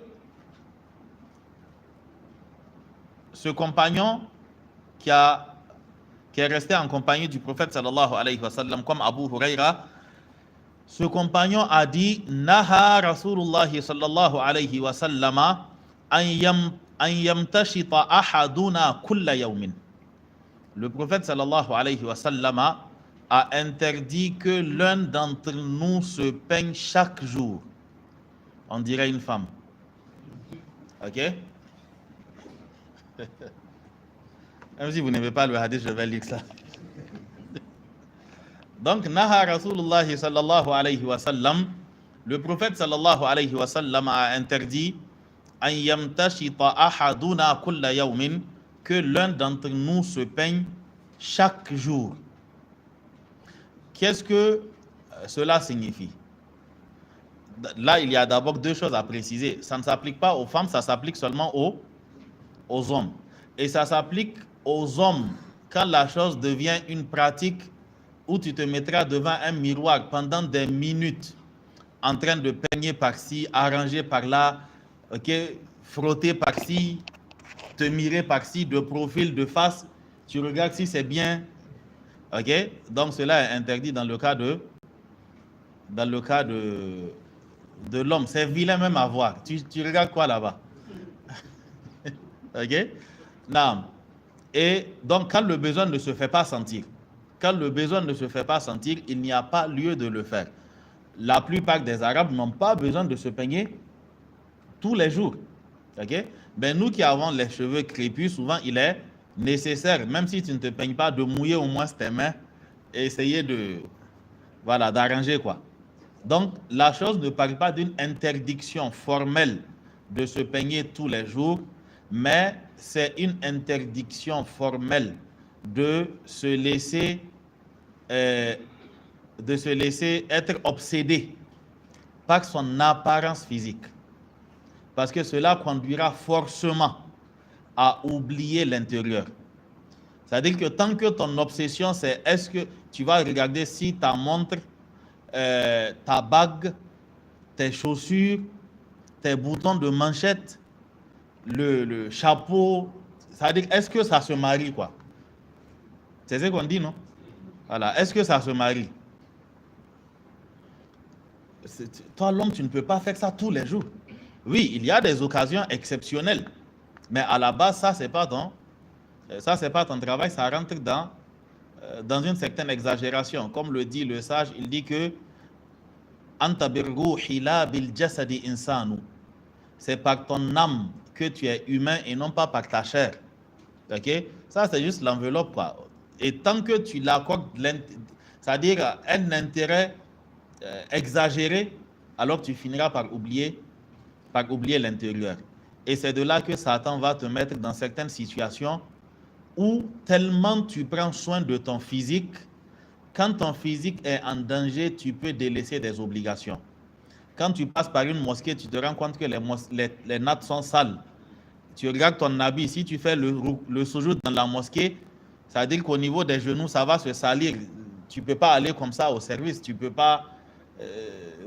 ce compagnon qui est resté en compagnie du prophète sallallahu alayhi wa sallam, comme Abu Huraira, ce compagnon a dit Naha Rasulullah sallallahu alayhi wa sallam an yamtashita ahaduna kulla yawmin. Le prophète sallallahu alayhi wa sallam a interdit que l'un d'entre nous se peigne chaque jour. On dirait une femme. Ok? Même si vous n'aimez pas le hadith, je vais lire ça. Donc, Naha Rasulullah sallallahu alayhi wa sallam, le prophète sallallahu alayhi wa sallam a interdit an yamtashita ahaduna kulla yawmin, que l'un d'entre nous se peigne chaque jour. Qu'est-ce que cela signifie? Là, il y a d'abord deux choses à préciser. Ça ne s'applique pas aux femmes, ça s'applique seulement aux hommes. Et ça s'applique aux hommes quand la chose devient une pratique où tu te mettras devant un miroir pendant des minutes en train de peigner par-ci, arranger par-là, okay, frotter par-ci, te mirer par-ci, de profil, de face. Tu regardes si c'est bien. Ok? Donc cela est interdit dans le cas de l'homme. C'est vilain même à voir. Tu regardes quoi là-bas? Ok? Non. Et donc, quand le besoin ne se fait pas sentir, il n'y a pas lieu de le faire. La plupart des Arabes n'ont pas besoin de se peigner tous les jours. Ok? Ben, nous qui avons les cheveux crépus, souvent il est nécessaire, même si tu ne te peignes pas, de mouiller au moins tes mains et essayer d'arranger quoi. Donc, la chose ne parle pas d'une interdiction formelle de se peigner tous les jours, mais c'est une interdiction formelle de se laisser être obsédé par son apparence physique. Parce que cela conduira forcément à oublier l'intérieur. C'est-à-dire que tant que ton obsession, c'est est-ce que tu vas regarder si ta montre, ta bague, tes chaussures, tes boutons de manchette, le chapeau, c'est-à-dire est-ce que ça se marie quoi? C'est ce qu'on dit, non? Voilà, est-ce que ça se marie? Toi, l'homme, tu ne peux pas faire ça tous les jours. Oui, il y a des occasions exceptionnelles, mais à la base, ça, c'est pas ton travail, ça rentre dans une certaine exagération. Comme le dit le sage, il dit que Anta birruhi la bil jasadi insanu. C'est par ton âme que tu es humain et non pas par ta chair. Ok? Ça, c'est juste l'enveloppe, quoi. Et tant que tu l'accordes, c'est-à-dire un intérêt exagéré, alors tu finiras par oublier l'intérieur. Et c'est de là que Satan va te mettre dans certaines situations où tellement tu prends soin de ton physique, quand ton physique est en danger, tu peux délaisser des obligations. Quand tu passes par une mosquée, tu te rends compte que les nattes sont sales. Tu regardes ton habit, si tu fais le soujoud dans la mosquée, ça veut dire qu'au niveau des genoux, ça va se salir. Tu ne peux pas aller comme ça au service, tu ne peux pas...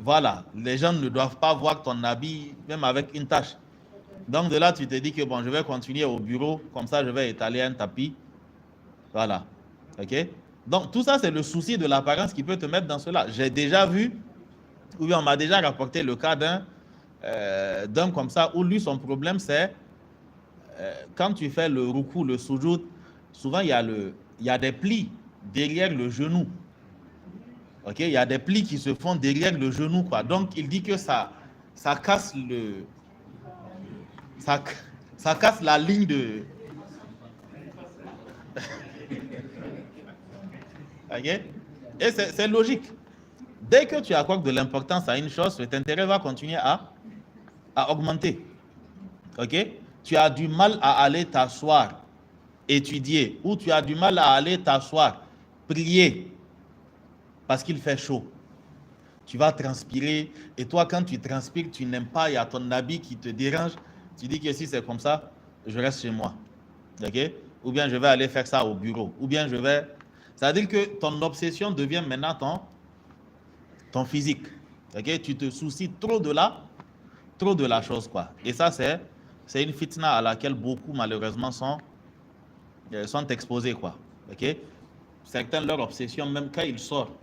voilà, les gens ne doivent pas voir ton habit, même avec une tache. Donc de là, tu te dis que bon, je vais continuer au bureau, comme ça je vais étaler un tapis. Voilà, ok? Donc, tout ça, c'est le souci de l'apparence qui peut te mettre dans cela. J'ai déjà vu, ou bien on m'a déjà rapporté le cas d'un comme ça, où lui, son problème, c'est quand tu fais le ruku, le sujoud, souvent, il y a des plis derrière le genou. Ok, il y a des plis qui se font derrière le genou, quoi. Donc, il dit que ça casse ça casse la ligne de... Ok? Et c'est logique. Dès que tu accordes de l'importance à une chose, cet intérêt va continuer à augmenter. Ok? Tu as du mal à aller t'asseoir, étudier, ou tu as du mal à aller t'asseoir, prier, parce qu'il fait chaud. Tu vas transpirer, et toi, quand tu transpires, tu n'aimes pas, il y a ton habit qui te dérange, tu dis que si c'est comme ça, je reste chez moi. Ok? Ou bien je vais aller faire ça au bureau, ou bien je vais... C'est-à-dire que ton obsession devient maintenant ton physique. Okay? Tu te soucies trop de la chose, quoi. Et ça, c'est une fitna à laquelle beaucoup, malheureusement, sont exposés, quoi. Okay? Certains, leur obsession, même quand ils sortent,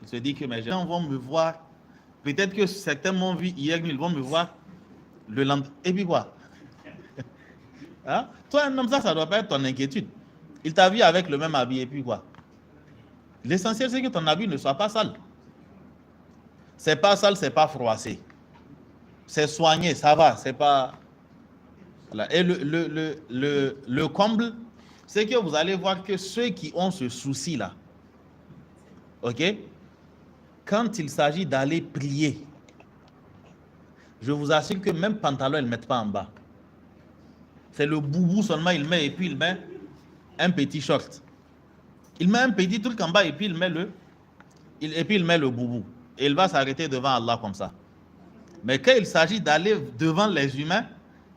ils se disent que mes gens vont me voir. Peut-être que certains m'ont vu hier, ils vont me voir le lendemain. Et puis quoi? Hein? Toi, un homme, ça ne doit pas être ton inquiétude. Il t'a vu avec le même habit, et puis quoi? L'essentiel, c'est que ton habit ne soit pas sale. C'est pas sale, c'est pas froissé. C'est soigné, ça va, c'est pas... Voilà. Et le comble, c'est que vous allez voir que ceux qui ont ce souci-là, ok, quand il s'agit d'aller prier, je vous assure que même pantalon, ils ne mettent pas en bas. C'est le boubou seulement, il met, et puis il met un petit short. Il met un petit truc en bas, et puis il met le boubou. Et il va s'arrêter devant Allah comme ça. Mais quand il s'agit d'aller devant les humains,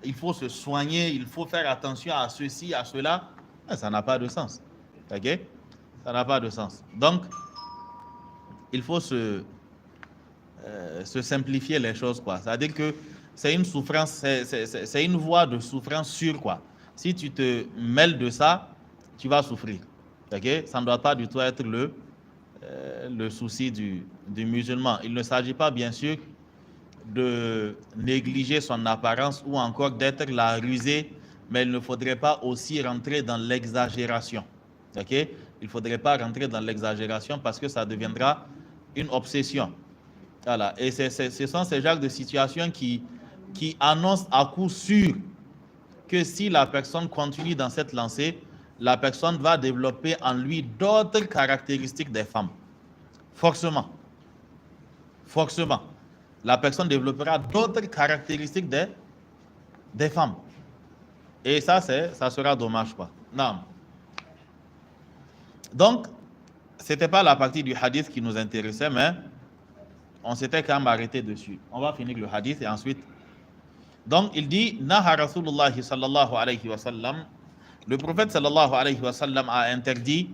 il faut se soigner, il faut faire attention à ceci, à cela. Ça n'a pas de sens. Ok? Ça n'a pas de sens. Donc, il faut se simplifier les choses, quoi. C'est-à-dire que c'est une souffrance, c'est une voie de souffrance sûre, quoi. Si tu te mêles de ça, tu vas souffrir. Ok? Ça ne doit pas du tout être le souci du musulman. Il ne s'agit pas, bien sûr, de négliger son apparence ou encore d'être la rusée, mais il ne faudrait pas aussi rentrer dans l'exagération. Ok? Il ne faudrait pas rentrer dans l'exagération parce que ça deviendra une obsession. Voilà. Et ce sont ces genres de situations qui annoncent à coup sûr que si la personne continue dans cette lancée, la personne va développer en lui d'autres caractéristiques des femmes. Forcément. Forcément. La personne développera d'autres caractéristiques des femmes. Et ça sera dommage, quoi. Non. Donc, ce n'était pas la partie du hadith qui nous intéressait, mais on s'était quand même arrêté dessus. On va finir le hadith et ensuite. Donc, il dit, Naha Rasulullah sallallahu alayhi wa sallam, le prophète sallallahu alayhi wa sallam a interdit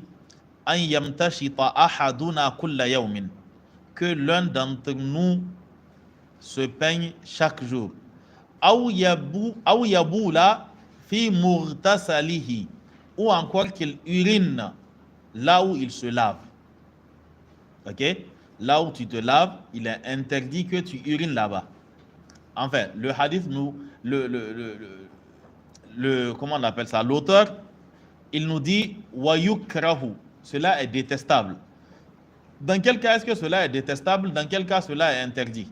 an yamtashita ahaduna kulla yawmin, que l'un d'entre nous se peigne chaque jour. Aw yabula fi murtasalihi, ou encore qu'il urine là où il se lave. Ok? Là où tu te laves, il est interdit que tu urines là-bas. Enfin, le hadith nous, comment on appelle ça? L'auteur, il nous dit wa yukrahu, cela est détestable. Dans quel cas est-ce que cela est détestable? Dans quel cas cela est interdit?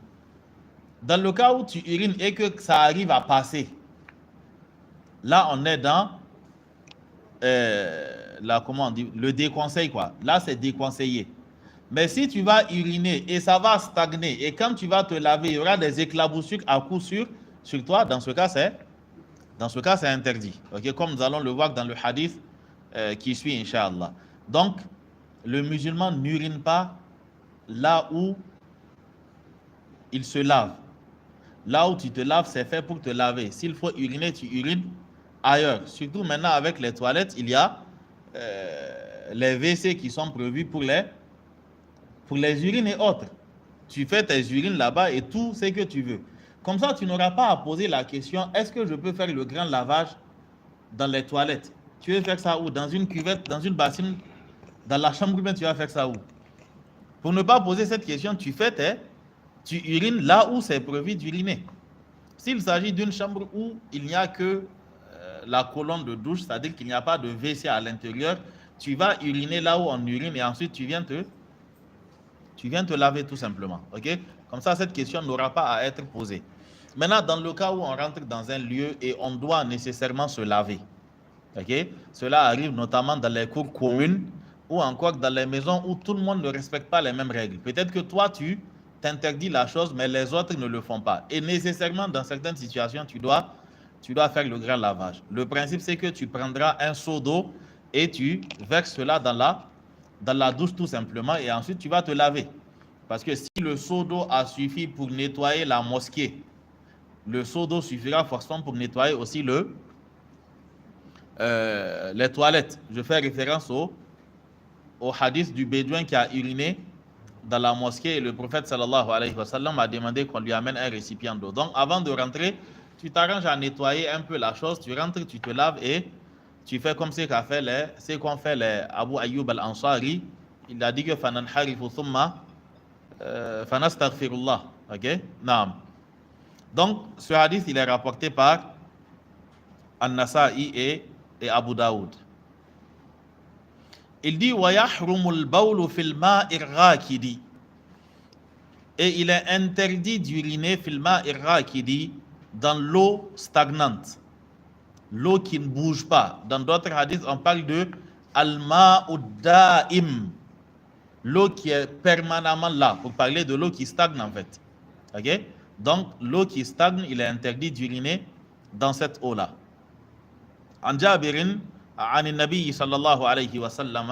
Dans le cas où tu urines et que ça arrive à passer, là on est dans comment on dit, le déconseil, quoi. Là c'est déconseillé. Mais si tu vas uriner et ça va stagner et quand tu vas te laver, il y aura des éclaboussures à coup sûr sur toi, dans ce cas c'est interdit. Okay? Comme nous allons le voir dans le hadith qui suit, Inch'Allah. Donc, le musulman n'urine pas là où il se lave. Là où tu te laves, c'est fait pour te laver. S'il faut uriner, tu urines ailleurs. Surtout maintenant avec les toilettes, il y a les WC qui sont prévus pour les urines et autres. Tu fais tes urines là-bas et tout ce que tu veux. Comme ça, tu n'auras pas à poser la question, est-ce que je peux faire le grand lavage dans les toilettes? Tu veux faire ça où? Dans une cuvette, dans une bassine Dans la chambre, tu vas faire ça où? Pour ne pas poser cette question, tu urines là où c'est prévu d'uriner. S'il s'agit d'une chambre où il n'y a que la colonne de douche, c'est-à-dire qu'il n'y a pas de WC à l'intérieur, tu vas uriner là où on urine et ensuite tu viens te laver tout simplement. Ok? Comme ça, cette question n'aura pas à être posée. Maintenant, dans le cas où on rentre dans un lieu et on doit nécessairement se laver, ok? Cela arrive notamment dans les cours communes ou encore dans les maisons où tout le monde ne respecte pas les mêmes règles. Peut-être que toi, tu t'interdis la chose, mais les autres ne le font pas. Et nécessairement, dans certaines situations, tu dois faire le grand lavage. Le principe, c'est que tu prendras un seau d'eau et tu verses cela dans la douche tout simplement et ensuite tu vas te laver. Parce que si le seau d'eau a suffi pour nettoyer la mosquée, le seau d'eau suffira forcément pour nettoyer aussi les toilettes. Je fais référence au hadith du bédouin qui a uriné dans la mosquée et le prophète sallallahu alayhi wa sallam a demandé qu'on lui amène un récipient d'eau. Donc avant de rentrer, tu t'arranges à nettoyer un peu la chose, tu rentres, tu te laves et tu fais comme ce qu'ont fait les Abu Ayyub al-Ansari. Il a dit que fananharifu thumma fanastaghfirullah. Ok? Naam. Donc ce hadith il est rapporté par An-Nasa'i et Abu Daoud. Il dit وَيَحْرُمُ الْبَوْلُ فِي الْمَاءِ الرَّاكِدِ. Et il est interdit d'uriner fil ma'i rakidi, dans l'eau stagnante, l'eau qui ne bouge pas. Dans d'autres hadiths, on parle de al-ma'u da'im, l'eau qui est permanemment là, pour parler de l'eau qui stagne en fait. Ok? Donc l'eau qui stagne, il est interdit d'uriner dans cette eau-là. An Jabirin عن النبي صلى الله عليه وسلم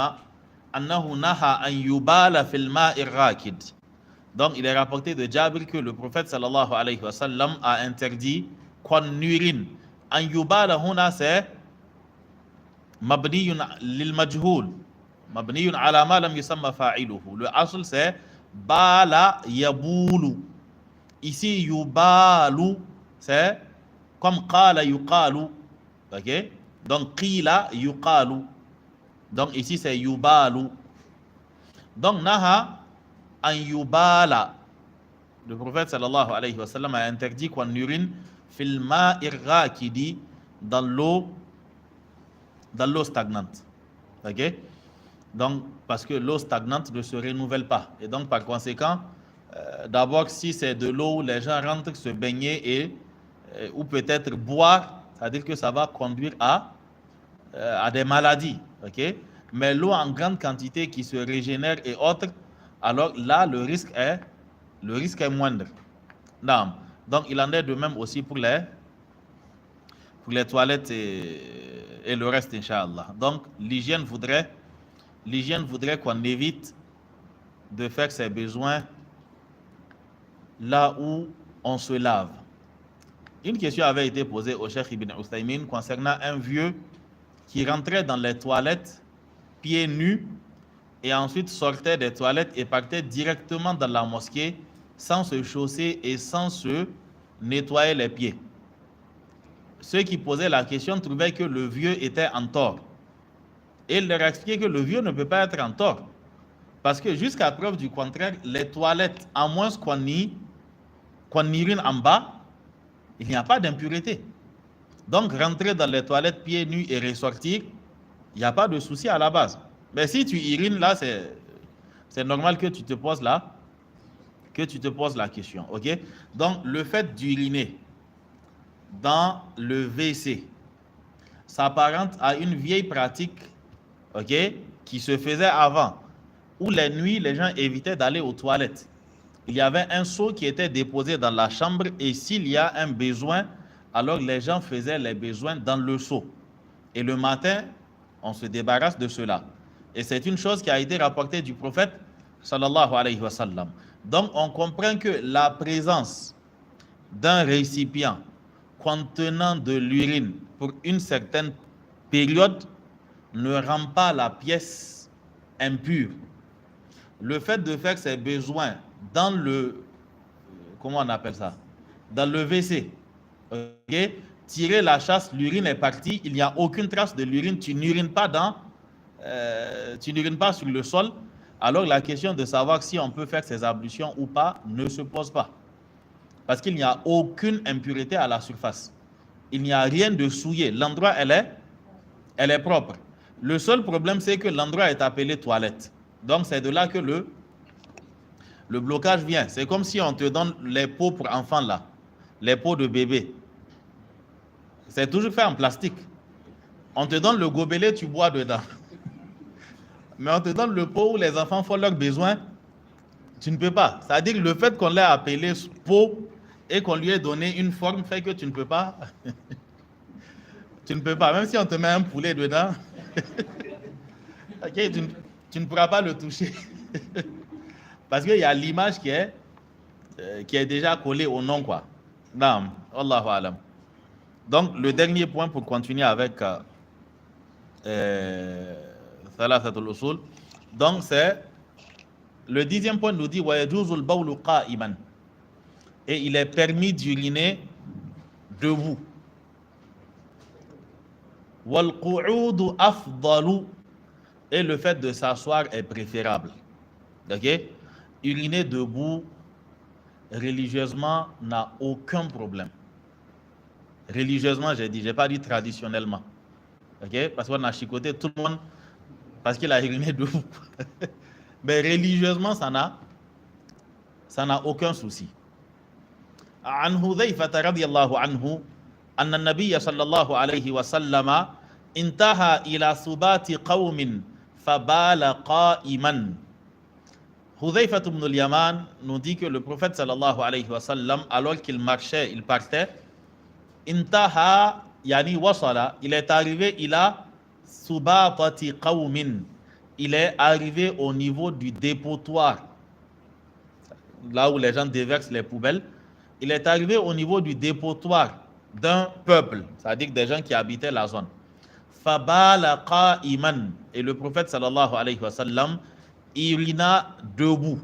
أنه نهى أن يبال في الماء الراكد. Donc, il est rapporté de Jabir que le prophète sallallahu alayhi wa sallam a interdit qu'on urine. An yubala huna c'est mabniyun lil majhul. Mabniyun ala ma lam yusamma fa'iluhu. Le asl c'est bala yabulu. Ici, yubalu c'est comme qala yuqalu. Ok? Donc, qila yuqalu. Donc, ici c'est yubalu. Donc, naha an yubala. Le prophète sallallahu alayhi wa sallam a interdit qu'on urine fil ma'i rakidi, dans l'eau stagnante. Ok? Donc, parce que l'eau stagnante ne se renouvelle pas. Et donc, par conséquent, d'abord, si c'est de l'eau où les gens rentrent se baigner ou peut-être boire, c'est-à-dire que ça va conduire à des maladies. Ok? Mais l'eau en grande quantité qui se régénère et autres, alors là, le risque est moindre. Non. Donc, il en est de même aussi pour les toilettes et le reste, Inch'Allah. Donc, l'hygiène voudrait qu'on évite de faire ses besoins là où on se lave. Une question avait été posée au Cheikh Ibn Uthaymin concernant un vieux qui rentrait dans les toilettes pieds nus et ensuite sortait des toilettes et partait directement dans la mosquée sans se chausser et sans se nettoyer les pieds. Ceux qui posaient la question trouvaient que le vieux était en tort. Et il leur a expliqué que le vieux ne peut pas être en tort. Parce que jusqu'à preuve du contraire, les toilettes, à moins qu'on urine en bas, il n'y a pas d'impureté. Donc rentrer dans les toilettes pieds nus et ressortir, il n'y a pas de souci à la base. Mais si tu urines là, c'est normal que tu te poses la question. Ok? Donc le fait d'uriner dans le WC s'apparente à une vieille pratique, ok, qui se faisait avant, où les nuits les gens évitaient d'aller aux toilettes. Il y avait un seau qui était déposé dans la chambre et s'il y a un besoin, alors les gens faisaient les besoins dans le seau. Et le matin, on se débarrasse de cela. Et c'est une chose qui a été rapportée du prophète sallallahu alayhi wa sallam. Donc on comprend que la présence d'un récipient contenant de l'urine pour une certaine période ne rend pas la pièce impure. Le fait de faire ses besoins dans le, comment on appelle ça, dans le WC, okay? Tirer la chasse, l'urine est partie, il n'y a aucune trace de l'urine, tu n'urines pas dans tu n'urines pas sur le sol, alors la question de savoir si on peut faire ces ablutions ou pas ne se pose pas. Parce qu'il n'y a aucune impureté à la surface. Il n'y a rien de souillé. L'endroit, elle est propre. Le seul problème, c'est que l'endroit est appelé toilette. Donc, c'est de là que le blocage vient. C'est comme si on te donne les pots pour enfants là, les pots de bébé. C'est toujours fait en plastique. On te donne le gobelet, tu bois dedans. Mais on te donne le pot où les enfants font leurs besoins, tu ne peux pas. C'est-à-dire que le fait qu'on l'ait appelé pot et qu'on lui ait donné une forme fait que tu ne peux pas. Tu ne peux pas. Même si on te met un poulet dedans, okay, tu ne pourras pas le toucher. Parce qu'il y a l'image qui est déjà collée au nom, quoi. Naam, Allahu alam. Donc, le dernier point pour continuer avec Thalathatul Usul. Donc, c'est le 10e point nous dit wa yajuzul bawlu qa'iman. Et il est permis d'uriner debout. Wal qu'udu afdalu. Et le fait de s'asseoir est préférable. Ok? Uriner debout, religieusement, n'a aucun problème. Religieusement, j'ai dit, j'ai pas dit traditionnellement. Ok? Parce qu'on a chicoté tout le monde parce qu'il a uriné debout. Mais religieusement, ça n'a aucun souci. عن حذيفة رضي الله عنه أن النبي صلى الله عليه وسلم انتهى إلى سبات قوم فبال قائما. Hudhayfa ibn al-Yaman nous dit que le prophète sallallahu alayhi wa sallam, alors qu'il marchait, il partait, intaha yani wasala, il est arrivé ila subatati qawmin, il est arrivé au niveau du dépotoir, là où les gens déversent les poubelles. Il est arrivé au niveau du dépotoir d'un peuple, c'est-à-dire des gens qui habitaient la zone. Fabala qa'iman, et le prophète sallallahu alayhi wa sallam urina debout.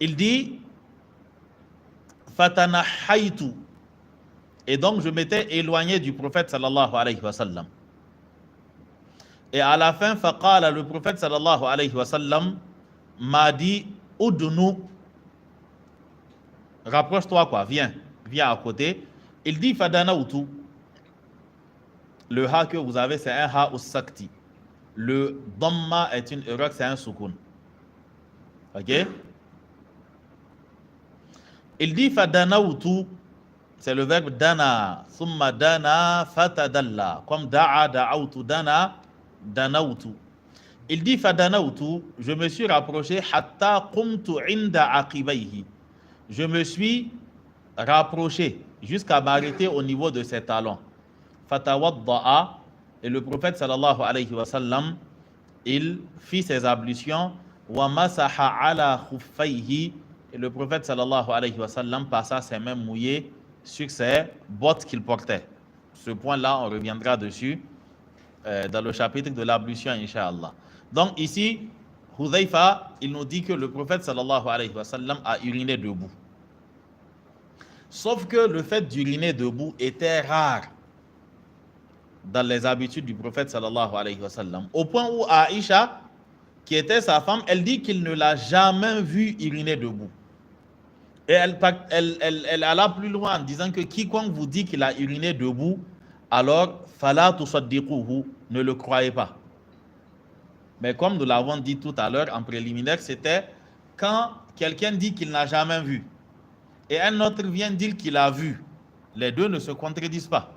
Il dit fatanahaytu, et donc je m'étais éloigné du prophète sallallahu alayhi wa sallam. Et à la fin, faqala, le prophète sallallahu alayhi wa sallam m'a dit udnu, rapproche-toi quoi, viens à côté. Il dit fadanautu, le ha que vous avez c'est un ha us-sakti. Le dhamma est une erreur, c'est un soukoun. Ok? Il dit fadanautu, c'est le verbe dana, thumma dana fatadalla, comme da'a da'autu dana danautu. Il dit fadanautu, je me suis rapproché hatta qumtu inda aqibayhi. Je me suis rapproché jusqu'à m'arrêter au niveau de ses talons. Fatawadda'a, et le prophète sallallahu alayhi wa sallam, il fit ses ablutions. Wa masaha ala khuffayhi, et le prophète sallallahu alayhi wa sallam passa ses mains mouillées sur ses bottes qu'il portait. Ce point-là, on reviendra dessus dans le chapitre de l'ablution, incha'Allah. Donc ici, Hudhayfa, il nous dit que le prophète sallallahu alayhi wa sallam a uriné debout. Sauf que le fait d'uriner debout était rare dans les habitudes du prophète sallallahu alayhi wa sallam. Au point où Aïcha, qui était sa femme, elle dit qu'il ne l'a jamais vu uriner debout. Et elle alla plus loin en disant que quiconque vous dit qu'il a uriné debout, alors fala tusaddiquhu, ne le croyez pas. Mais comme nous l'avons dit tout à l'heure en préliminaire, c'était quand quelqu'un dit qu'il n'a jamais vu et un autre vient dire qu'il a vu. Les deux ne se contredisent pas.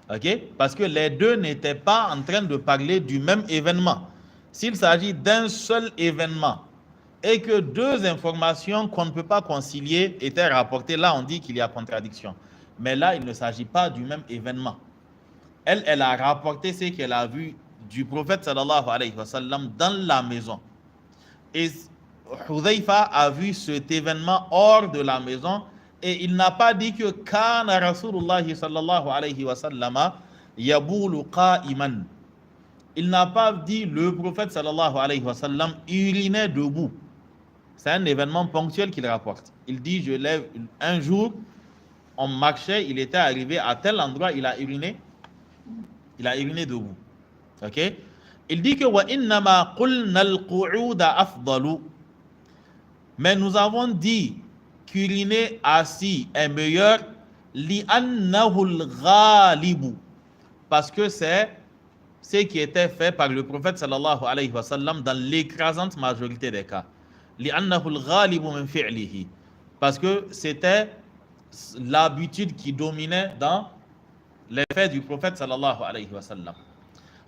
Ok? Parce que les deux n'étaient pas en train de parler du même événement. S'il s'agit d'un seul événement et que deux informations qu'on ne peut pas concilier étaient rapportées, là on dit qu'il y a contradiction. Mais là, il ne s'agit pas du même événement. Elle a rapporté ce qu'elle a vu du prophète sallallahu alayhi wa sallam dans la maison. Et Hudhayfa a vu cet événement hors de la maison et il n'a pas dit que kana Rasulullah sallallahu alayhi wa sallam yabulu qa'iman. Il n'a pas dit le prophète sallallahu alayhi wa sallam urinait debout. C'est un événement ponctuel qu'il rapporte. Il dit je lève un jour, on marchait, il était arrivé à tel endroit, il a uriné debout. Ok? Il dit que wa innama qulna al-qu'uda afdalu. Mais nous avons dit qu'uriner assis est meilleur li'annahu al-ghalibu. Parce que c'est ce qui était fait par le prophète sallallahu alayhi wa sallam dans l'écrasante majorité des cas. لِأَنَّهُ الْغَالِبُ مِنْ فِعْلِهِ. Parce que c'était l'habitude qui dominait dans les faits du prophète sallallahu alayhi wa sallam.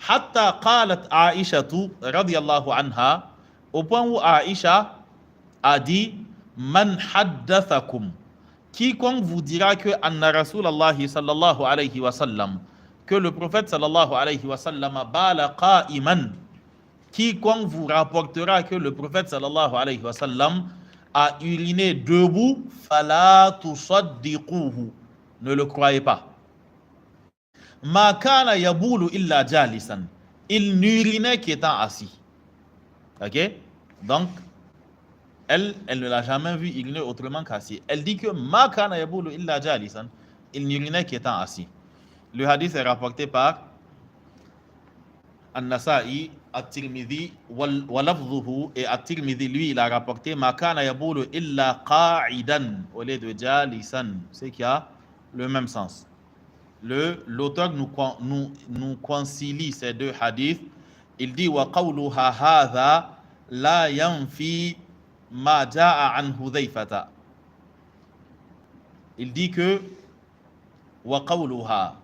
حتى قالت عائشة رضي الله عنها, au point où Aïcha a dit man haddathakum, quiconque vous dira que anna Rasulallahi sallallahu alayhi wa sallam, que le prophète sallallahu alayhi wa sallam bala qa'iman, quiconque vous rapportera que le prophète sallallahu alayhi wa sallam a uriné debout, fala tusaddiquhu, ne le croyez pas. Ma kana yabulu illa jalisan, il n'urinait qu'étant assis. Ok? Donc elle ne l'a jamais vu uriner autrement qu'assis. Elle dit que ma kana yabulu illa jalisan, il n'urinait qu'étant assis. Le hadith est rapporté par An-Nasa'i, At-Tirmidhi, wa lafdhuhu, et At-Tirmidhi, lui, il a rapporté ma kana yabulu illa qa'idan au lieu de jalisan, c'est qui a le même sens. L'auteur nous concilie ces deux hadiths. Il dit wa qawluha hadha la yanfi ma ja'a an Hudhayfata. Il dit que wa qawluha,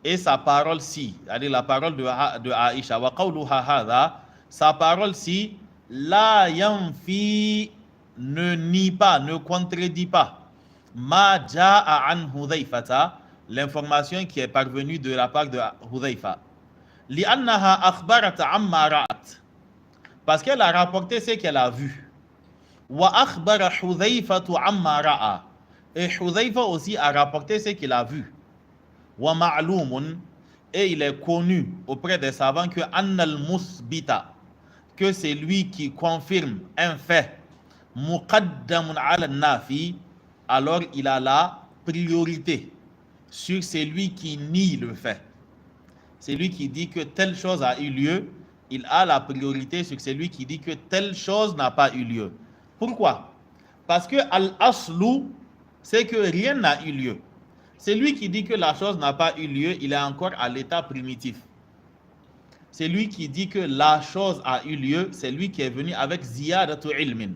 et sa parole-ci, c'est-à-dire la parole de Aïcha, wa qawluha hadha, sa parole-ci, la yanfi, ne nie pas, ne contredit pas, ma ja'a an Hudhayfata, l'information qui est parvenue de la part de Hudhayfa. Li'annaha akhbarat amma ra'at, parce qu'elle a rapporté ce qu'elle a vu. Wa akhbara Hudhayfatu amma ra'a, et Hudhayfa aussi a rapporté ce qu'il a vu. Wa ma'lumun, et il est connu auprès des savants que annal musbita, que c'est lui qui confirme un fait, muqaddamun ala nafi, alors il a la priorité sur celui qui nie le fait. Celui qui dit que telle chose a eu lieu, il a la priorité sur celui qui dit que telle chose n'a pas eu lieu. Pourquoi? Parce que al-aslu, c'est que rien n'a eu lieu. Celui qui dit que la chose n'a pas eu lieu, il est encore à l'état primitif. Celui qui dit que la chose a eu lieu, c'est lui qui est venu avec ziyadatu ilmin.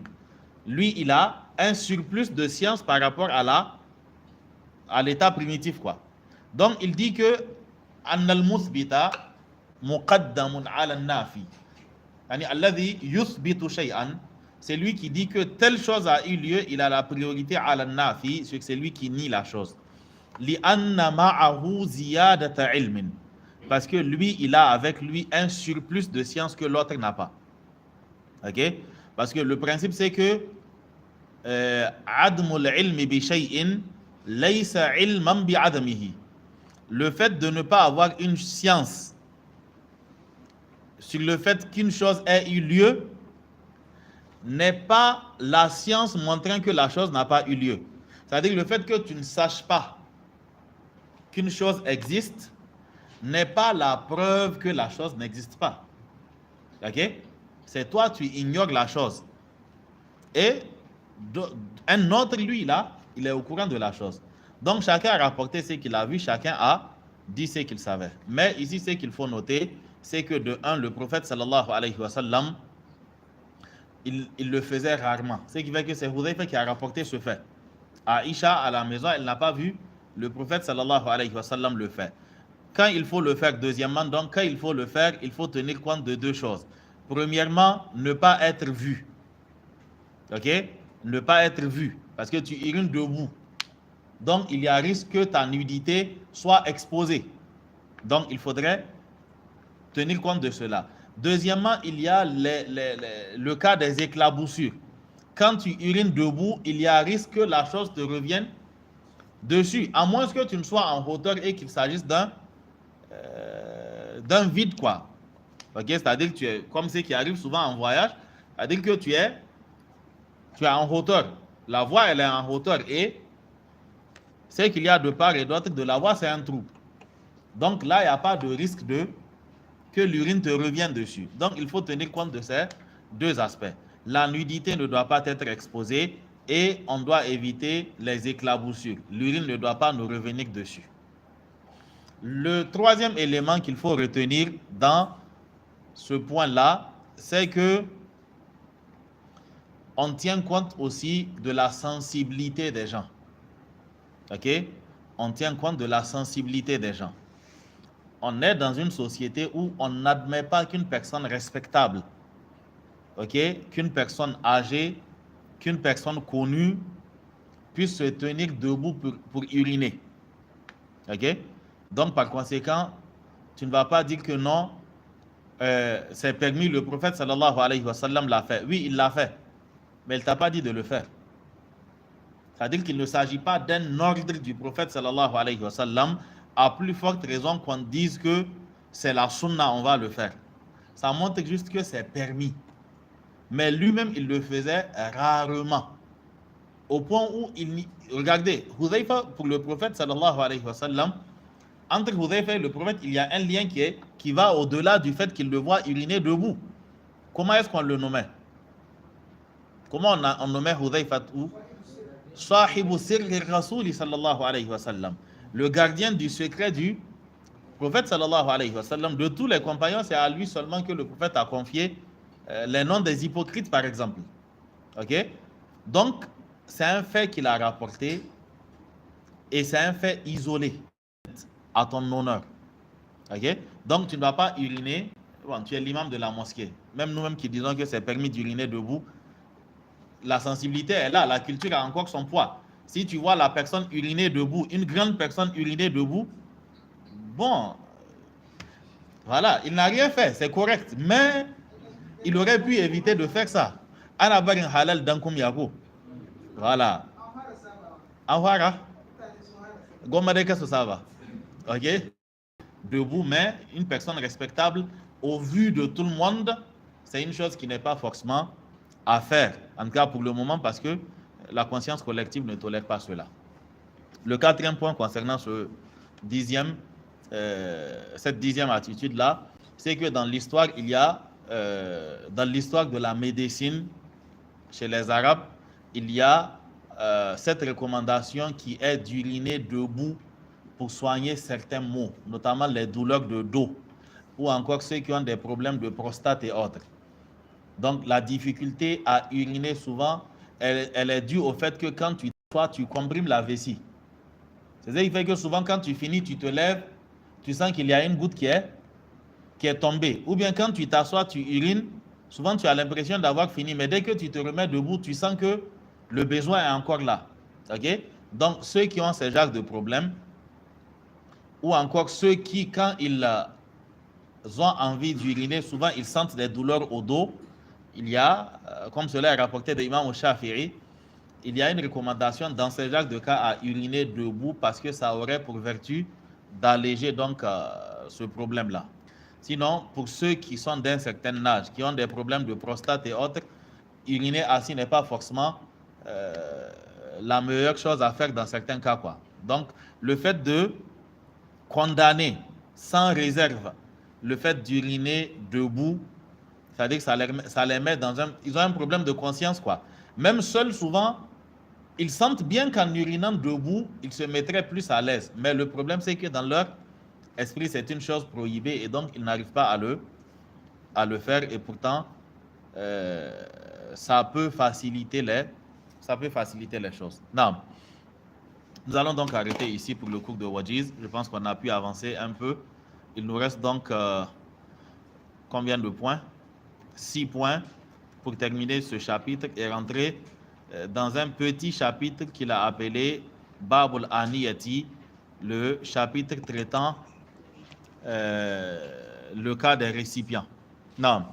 Lui, il a un surplus de science par rapport à l'état primitif, quoi. Donc il dit que annal musbita muqaddamun ala nafi, yani alladhi yuthbitu shay'an, c'est lui qui dit que telle chose a eu lieu, il a la priorité ala nafi sur celui qui nie la chose. Li anna ma'ahu ziyadata ilmin, parce que lui, il a avec lui un surplus de science que l'autre n'a pas. Ok? Parce que le principe c'est que admul ilmi bi shay'in laysa ilman bi adamihi. Le fait de ne pas avoir une science sur le fait qu'une chose ait eu lieu n'est pas la science montrant que la chose n'a pas eu lieu. C'est-à-dire le fait que tu ne saches pas qu'une chose existe n'est pas la preuve que la chose n'existe pas. Ok? C'est toi, tu ignores la chose. Et un autre, lui, là, il est au courant de la chose. Donc, chacun a rapporté ce qu'il a vu, chacun a dit ce qu'il savait. Mais ici, ce qu'il faut noter, c'est que de un, le prophète sallallahu alayhi wa sallam, il le faisait rarement. Ce qui fait que c'est Hudhayfa qui a rapporté ce fait. Aïcha, à la maison, elle n'a pas vu le prophète sallallahu alayhi wa sallam le faire. Quand il faut le faire, deuxièmement, donc quand il faut le faire, il faut tenir compte de deux choses. Premièrement, ne pas être vu. Ok? Ne pas être vu, parce que tu urines debout. Donc, il y a risque que ta nudité soit exposée. Donc, il faudrait tenir compte de cela. Deuxièmement, il y a le cas des éclaboussures. Quand tu urines debout, il y a risque que la chose te revienne dessus, à moins que tu ne sois en hauteur et qu'il s'agisse d'un vide, quoi. Okay? C'est-à-dire que tu es, comme ce qui arrive souvent en voyage, c'est-à-dire que tu es en hauteur. La voie, elle est en hauteur et ce qu'il y a de part et d'autre de la voie, c'est un trou. Donc là, il n'y a pas de risque que l'urine te revienne dessus. Donc, il faut tenir compte de ces deux aspects. La nudité ne doit pas être exposée et on doit éviter les éclaboussures. L'urine ne doit pas nous revenir dessus. Le troisième élément qu'il faut retenir dans ce point-là, c'est que on tient compte aussi de la sensibilité des gens. Ok? On tient compte de la sensibilité des gens. On est dans une société où on n'admet pas qu'une personne respectable, ok, qu'une personne âgée, qu'une personne connue puisse se tenir debout pour uriner. Ok? Donc, par conséquent, tu ne vas pas dire que non, c'est permis, le prophète sallallahu alayhi wa sallam l'a fait. Oui, il l'a fait, mais il ne t'a pas dit de le faire. C'est-à-dire qu'il ne s'agit pas d'un ordre du prophète sallallahu alayhi wa sallam, à plus forte raison qu'on dise que c'est la sunna, on va le faire. Ça montre juste que c'est permis. Mais lui-même, il le faisait rarement. Au point où regardez, Hudhayfa, pour le prophète sallallahu alayhi wa sallam, entre Hudhayfa et le prophète, il y a un lien qui va au-delà du fait qu'il le voit uriner debout. Comment est-ce qu'on le nommait? Comment on nommait Hudhayfa où? Sahibu sirri rasuli sallallahu alayhi wa sallam. Le gardien du secret du prophète sallallahu alayhi wa sallam. De tous les compagnons, c'est à lui seulement que le prophète a confié les noms des hypocrites, par exemple. Ok? Donc, c'est un fait qu'il a rapporté et c'est un fait isolé à ton honneur. Ok? Donc, tu ne dois pas uriner. Bon, tu es l'imam de la mosquée. Même nous-mêmes qui disons que c'est permis d'uriner debout, la sensibilité est là, la culture a encore son poids. Si tu vois la personne uriner debout, une grande personne uriner debout, bon, voilà, il n'a rien fait, c'est correct, mais il aurait pu éviter de faire ça. Anabarin halal dankum yako. Voilà. Awara. Gomadeka sosava. Ok? Debout, mais une personne respectable, au vu de tout le monde, c'est une chose qui n'est pas forcément à faire. En tout cas pour le moment, parce que la conscience collective ne tolère pas cela. Le quatrième point concernant cette dixième attitude-là, c'est que dans l'histoire, il y a, dans l'histoire de la médecine chez les Arabes, il y a cette recommandation qui est d'uriner debout pour soigner certains maux, notamment les douleurs de dos, ou encore ceux qui ont des problèmes de prostate et autres. Donc, la difficulté à uriner souvent, elle est due au fait que quand tu t'assois, tu comprimes la vessie. C'est ça qui fait que souvent, quand tu finis, tu te lèves, tu sens qu'il y a une goutte qui est tombée. Ou bien quand tu t'assois, tu urines, souvent tu as l'impression d'avoir fini, mais dès que tu te remets debout, tu sens que le besoin est encore là. Ok? Donc, ceux qui ont ce genre de problème, ou encore ceux qui, quand ils ont envie d'uriner, souvent ils sentent des douleurs au dos, il y a, comme cela est rapporté de l'imam Shafi'i, il y a une recommandation dans ce genre de cas à uriner debout parce que ça aurait pour vertu d'alléger donc ce problème-là. Sinon, pour ceux qui sont d'un certain âge, qui ont des problèmes de prostate et autres, uriner assis n'est pas forcément la meilleure chose à faire dans certains cas, quoi. Donc, le fait de condamner sans réserve le fait d'uriner debout, c'est-à-dire que ça les met dans ils ont un problème de conscience, quoi. Même seuls, souvent, ils sentent bien qu'en urinant debout, ils se mettraient plus à l'aise. Mais le problème, c'est que dans leur esprit, c'est une chose prohibée et donc ils n'arrivent pas à le faire. Et pourtant, ça peut faciliter les choses. Non. Nous allons donc arrêter ici pour le cours de Wajiz. Je pense qu'on a pu avancer un peu. Il nous reste donc combien de points? 6 points pour terminer ce chapitre et rentrer dans un petit chapitre qu'il a appelé Babul Aniyati, le chapitre traitant le cas des récipients. Naam.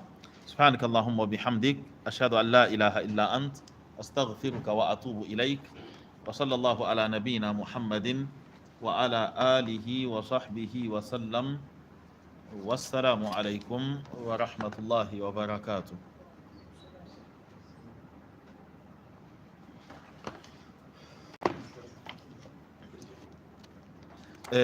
Subhanak Allahumma bihamdik, ashhadu an la ilaha illa ant, astaghfiruka wa atubu ilayk, wa sallallahu ala nabiyyina Muhammadin wa ala alihi wa sahbihi wa sallam. Wassalamu alaikum wa rahmatullahi wa barakatuh.